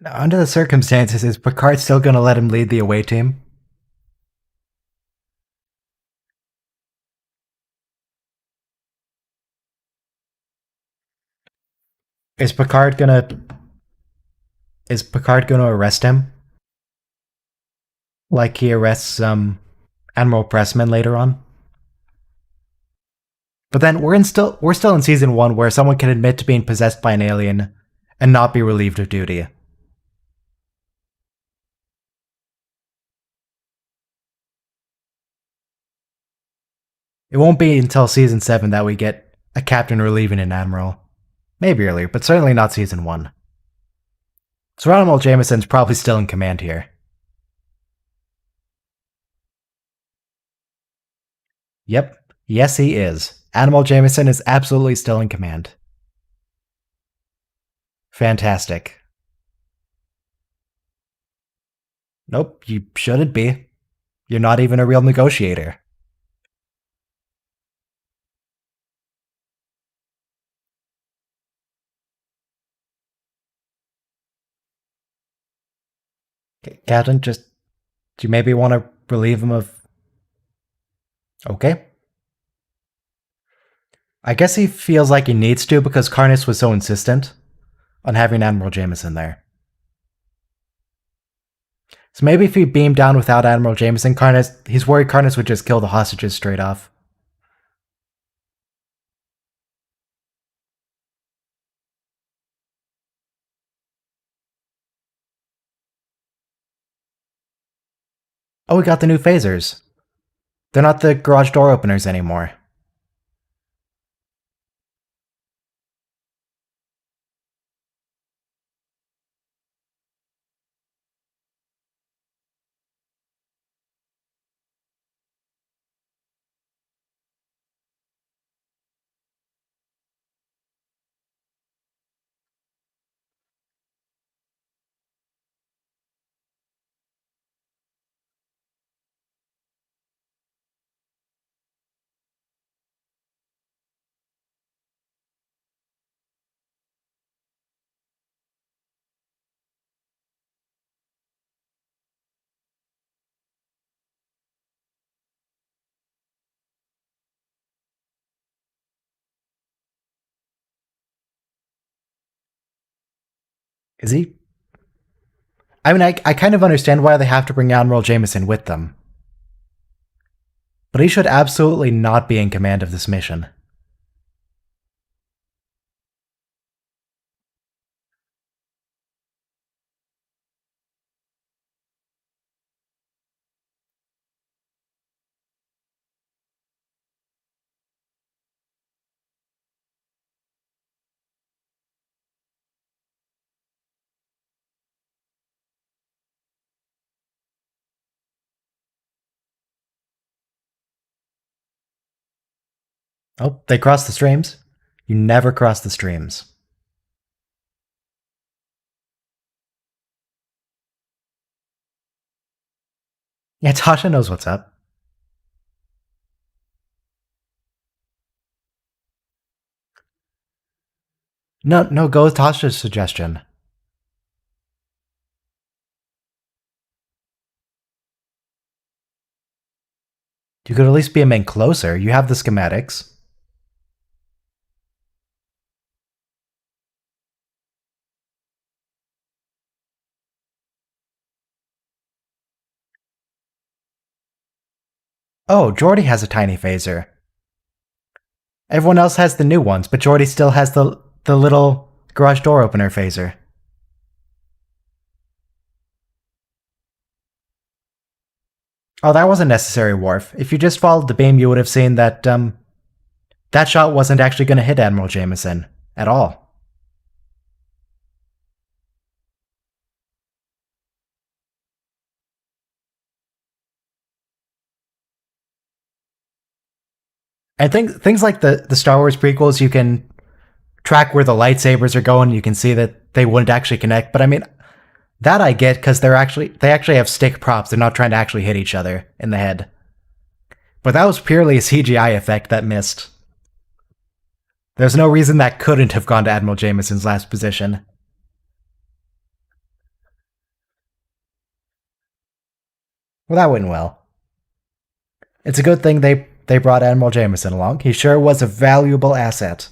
Now, under the circumstances, is Picard still going to let him lead the away team? Is Picard gonna arrest him? Like he arrests Admiral Pressman later on? But then we're still in season 1 where someone can admit to being possessed by an alien and not be relieved of duty. It won't be until season 7 that we get a captain relieving an admiral. Maybe earlier, but certainly not season 1. So Admiral Jameson's probably still in command here. Yep. Yes, he is. Admiral Jameson is absolutely still in command. Fantastic. Nope, you shouldn't be. You're not even a real negotiator. Captain, just do you maybe want to relieve him of. Okay. I guess he feels like he needs to because Karnas was so insistent on having Admiral Jameson there. So maybe if he beamed down without Admiral Jameson, he's worried Karnas would just kill the hostages straight off. Oh, we got the new phasers. They're not the garage door openers anymore. Is he? I mean, I kind of understand why they have to bring Admiral Jameson with them. But he should absolutely not be in command of this mission. Oh, they crossed the streams. You never cross the streams. Yeah, Tasha knows what's up. No, go with Tasha's suggestion. You could at least be a man closer. You have the schematics. Oh, Jordy has a tiny phaser. Everyone else has the new ones, but Jordy still has the little garage door opener phaser. Oh, that wasn't necessary, Worf. If you just followed the beam, you would have seen that, that shot wasn't actually going to hit Admiral Jameson at all. And things like the Star Wars prequels, you can track where the lightsabers are going. You can see that they wouldn't actually connect. But I mean, that I get because they actually have stick props. They're not trying to actually hit each other in the head. But that was purely a CGI effect that missed. There's no reason that couldn't have gone to Admiral Jameson's last position. Well, that went well. It's a good thing they brought Admiral Jameson along. He sure was a valuable asset.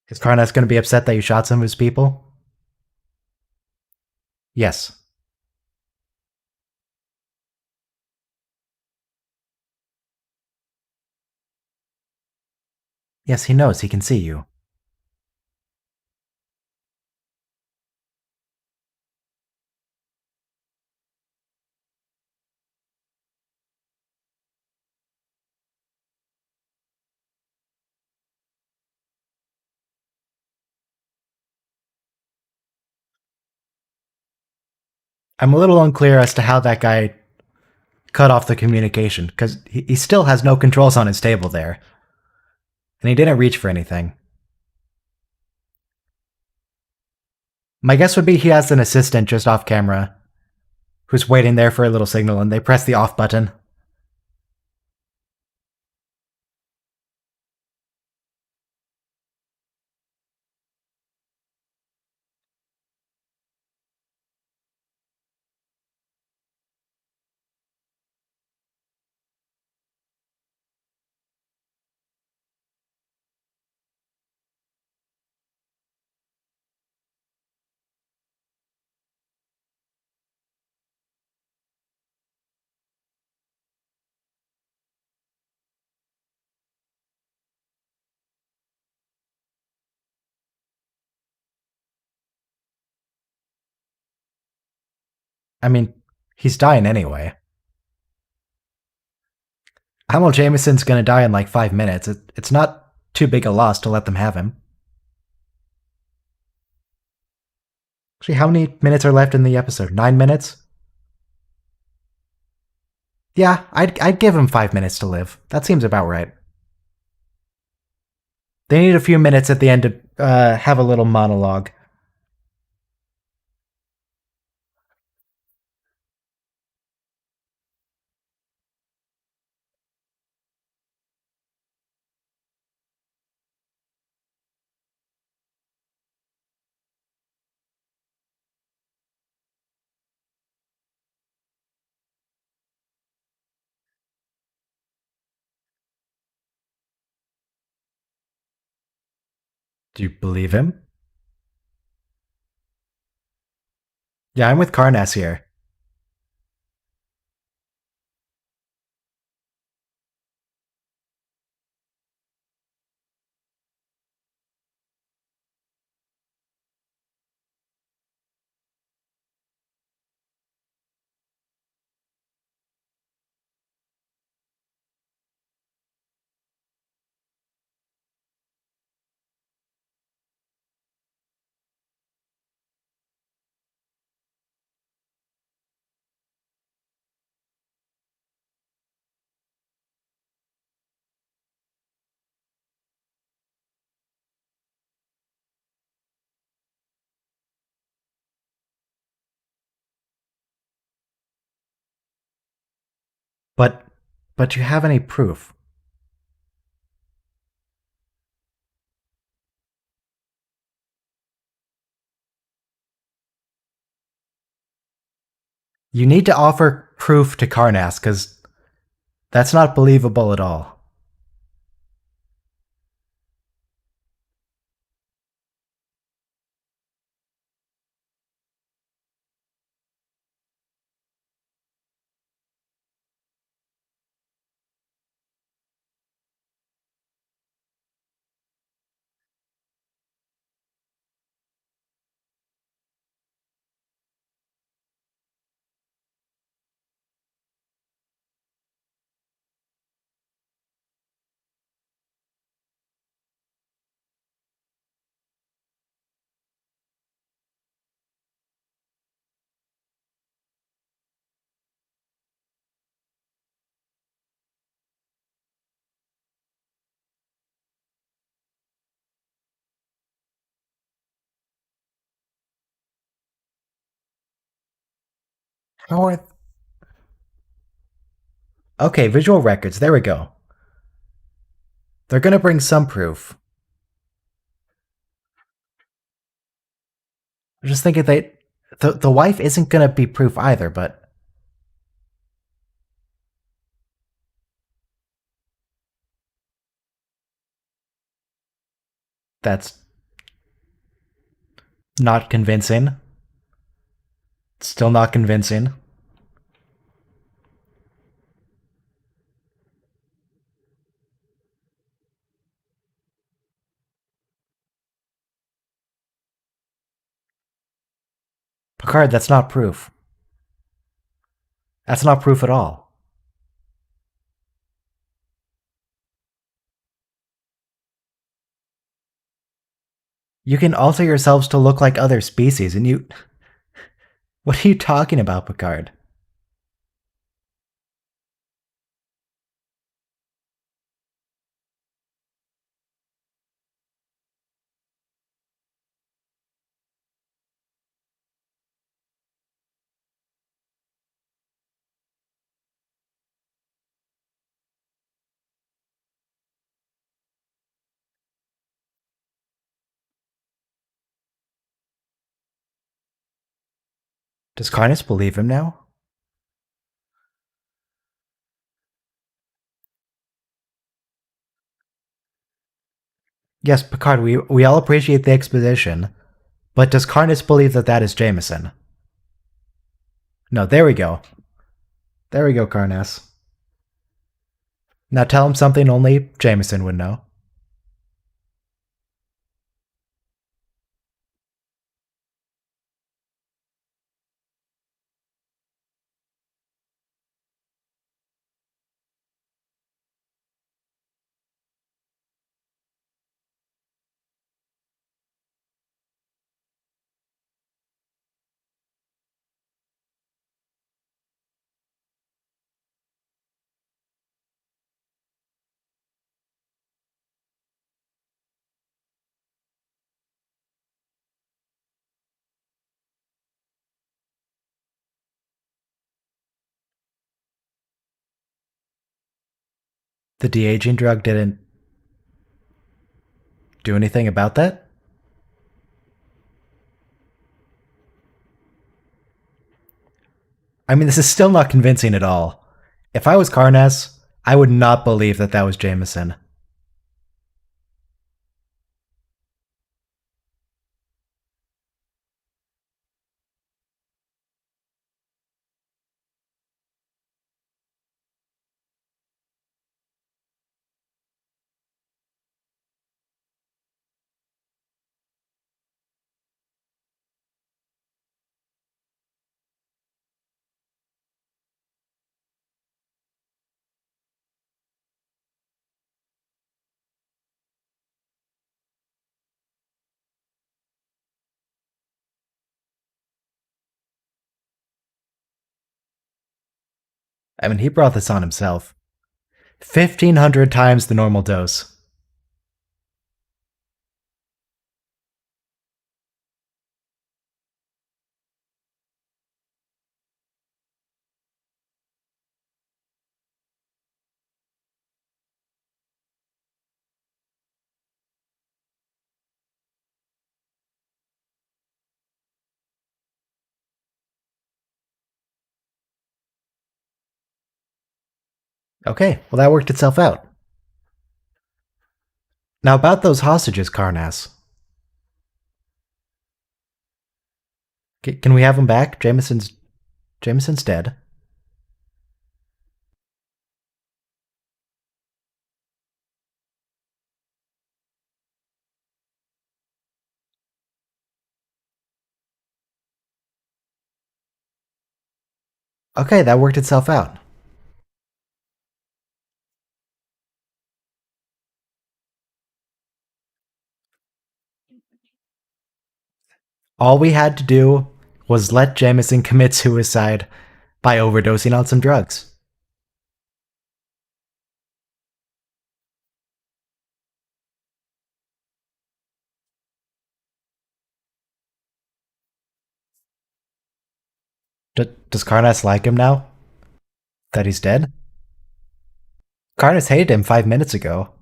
Is Karnas going to be upset that you shot some of his people? Yes. Yes, he knows. He can see you. I'm a little unclear as to how that guy cut off the communication, because he still has no controls on his table there. And he didn't reach for anything. My guess would be he has an assistant just off camera who's waiting there for a little signal, and they press the off button. I mean, he's dying anyway. Hamill Jameson's gonna die in like 5 minutes. It's not too big a loss to let them have him. Actually, how many minutes are left in the episode? 9 minutes? Yeah, I'd give him 5 minutes to live. That seems about right. They need a few minutes at the end to have a little monologue. Do you believe him? Yeah, I'm with Karnas here. But but you have any proof? You need to offer proof to Karnas, because that's not believable at all. How are Okay, visual records. There we go. They're gonna bring some proof. I'm just thinking the wife isn't gonna be proof either, but that's not convincing. Still not convincing. Picard, that's not proof. That's not proof at all. You can alter yourselves to look like other species, and What are you talking about, Picard? Does Karnas believe him now? Yes, Picard, we all appreciate the exposition, but does Karnas believe that that is Jameson? No, there we go. There we go, Karnas. Now tell him something only Jameson would know. The de-aging drug didn't do anything about that? I mean, this is still not convincing at all. If I was Karnas, I would not believe that that was Jameson. I mean, he brought this on himself. 1,500 times the normal dose. Okay, well, that worked itself out. Now, about those hostages, Karnas. Can we have them back? Jameson's dead. Okay, that worked itself out. All we had to do was let Jameson commit suicide by overdosing on some drugs. Does Karnas like him now that he's dead? Karnas hated him 5 minutes ago.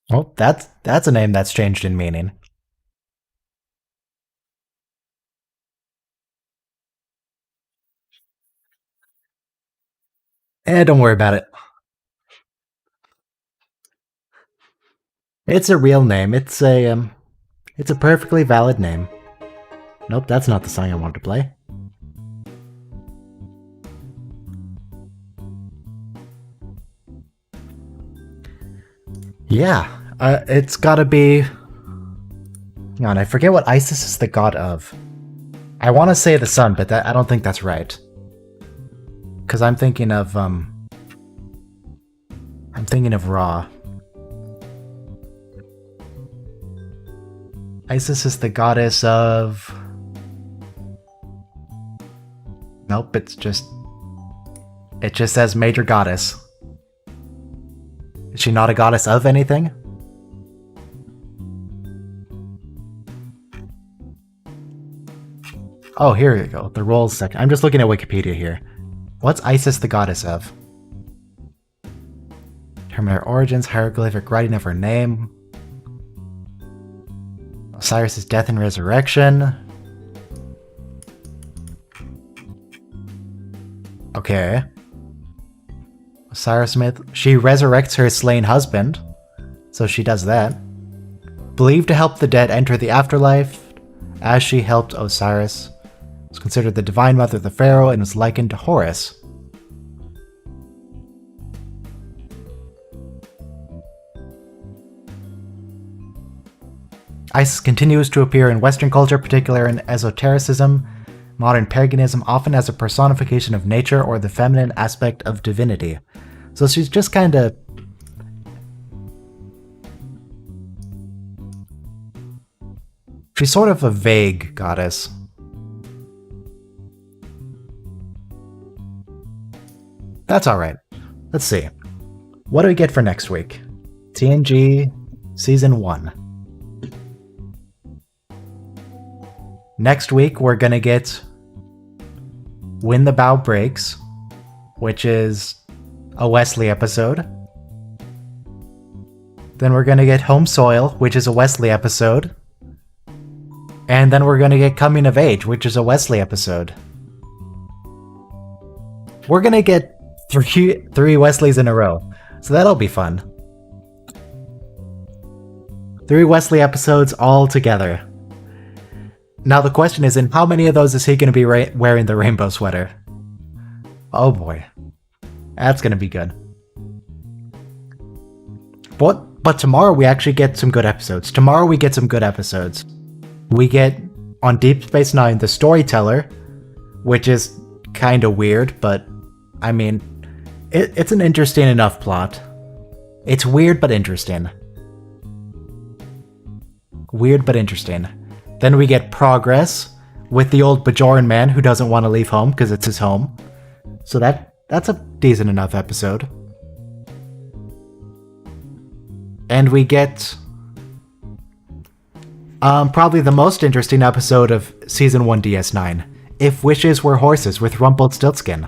Well, that's a name that's changed in meaning. Don't worry about it. It's a real name. It's a perfectly valid name. Nope, that's not the song I wanted to play. Yeah, it's gotta be Hang on, I forget what Isis is the god of. I want to say the sun, but I don't think that's right. Because I'm thinking of Ra. Isis is the goddess of... Nope, it just says major goddess. Is she not a goddess of anything? Oh, here you go. The roles section. I'm just looking at Wikipedia here. What's Isis the goddess of? Determine her origins, hieroglyphic writing of her name. Osiris' death and resurrection. Okay. Osiris myth. She resurrects her slain husband. So she does that. Believed to help the dead enter the afterlife, as she helped Osiris. Was considered the divine mother of the pharaoh and was likened to Horus. Isis continues to appear in Western culture, particularly in esotericism, modern paganism, often as a personification of nature or the feminine aspect of divinity. So she's just kind of... She's sort of a vague goddess. That's alright. Let's see. What do we get for next week? TNG Season 1. Next week, we're gonna get When the Bow Breaks, which is a Wesley episode. Then we're gonna get Home Soil, which is a Wesley episode. And then we're gonna get Coming of Age, which is a Wesley episode. We're gonna get three Wesleys in a row, so that'll be fun. 3 Wesley episodes all together. Now the question is, in how many of those is he going to be wearing the rainbow sweater? Oh boy. That's going to be good. But tomorrow we actually get some good episodes. Tomorrow we get some good episodes. We get, on Deep Space Nine, the Storyteller, which is kind of weird, but, I mean, it's an interesting enough plot. It's weird but interesting. Weird but interesting. Then we get Progress with the old Bajoran man who doesn't want to leave home because it's his home. So that's a decent enough episode. And we get probably the most interesting episode of Season 1 DS9, If Wishes Were Horses with Rumpelstiltskin.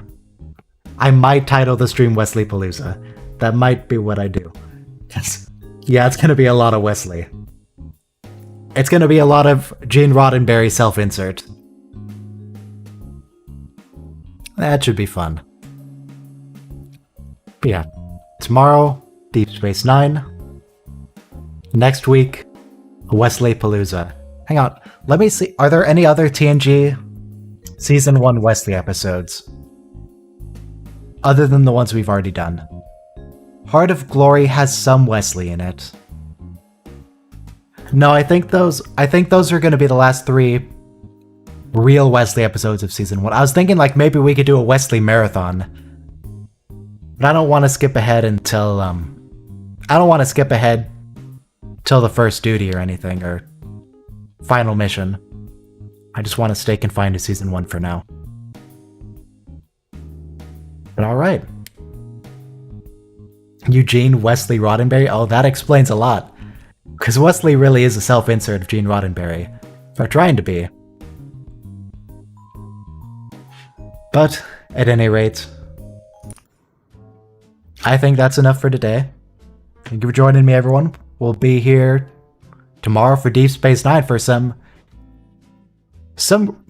I might title the stream Wesley Palooza. That might be what I do. Yeah, it's going to be a lot of Wesley. It's going to be a lot of Gene Roddenberry self-insert. That should be fun. But yeah, tomorrow, Deep Space Nine. Next week, Wesley Palooza. Hang on, let me see. Are there any other TNG Season 1 Wesley episodes? Other than the ones we've already done. Heart of Glory has some Wesley in it. No, I think those are going to be the last 3 real Wesley episodes of Season 1. I was thinking like maybe we could do a Wesley marathon. But I don't want to skip ahead until till the first duty or anything, or final mission. I just want to stay confined to Season 1 for now. But alright. Eugene Wesley Roddenberry? Oh, that explains a lot. Because Wesley really is a self-insert of Gene Roddenberry. Or trying to be. But, at any rate, I think that's enough for today. Thank you for joining me, everyone. We'll be here tomorrow for Deep Space Nine for some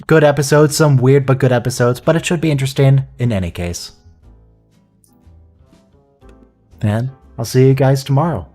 good episodes, some weird but good episodes, but it should be interesting in any case. And I'll see you guys tomorrow.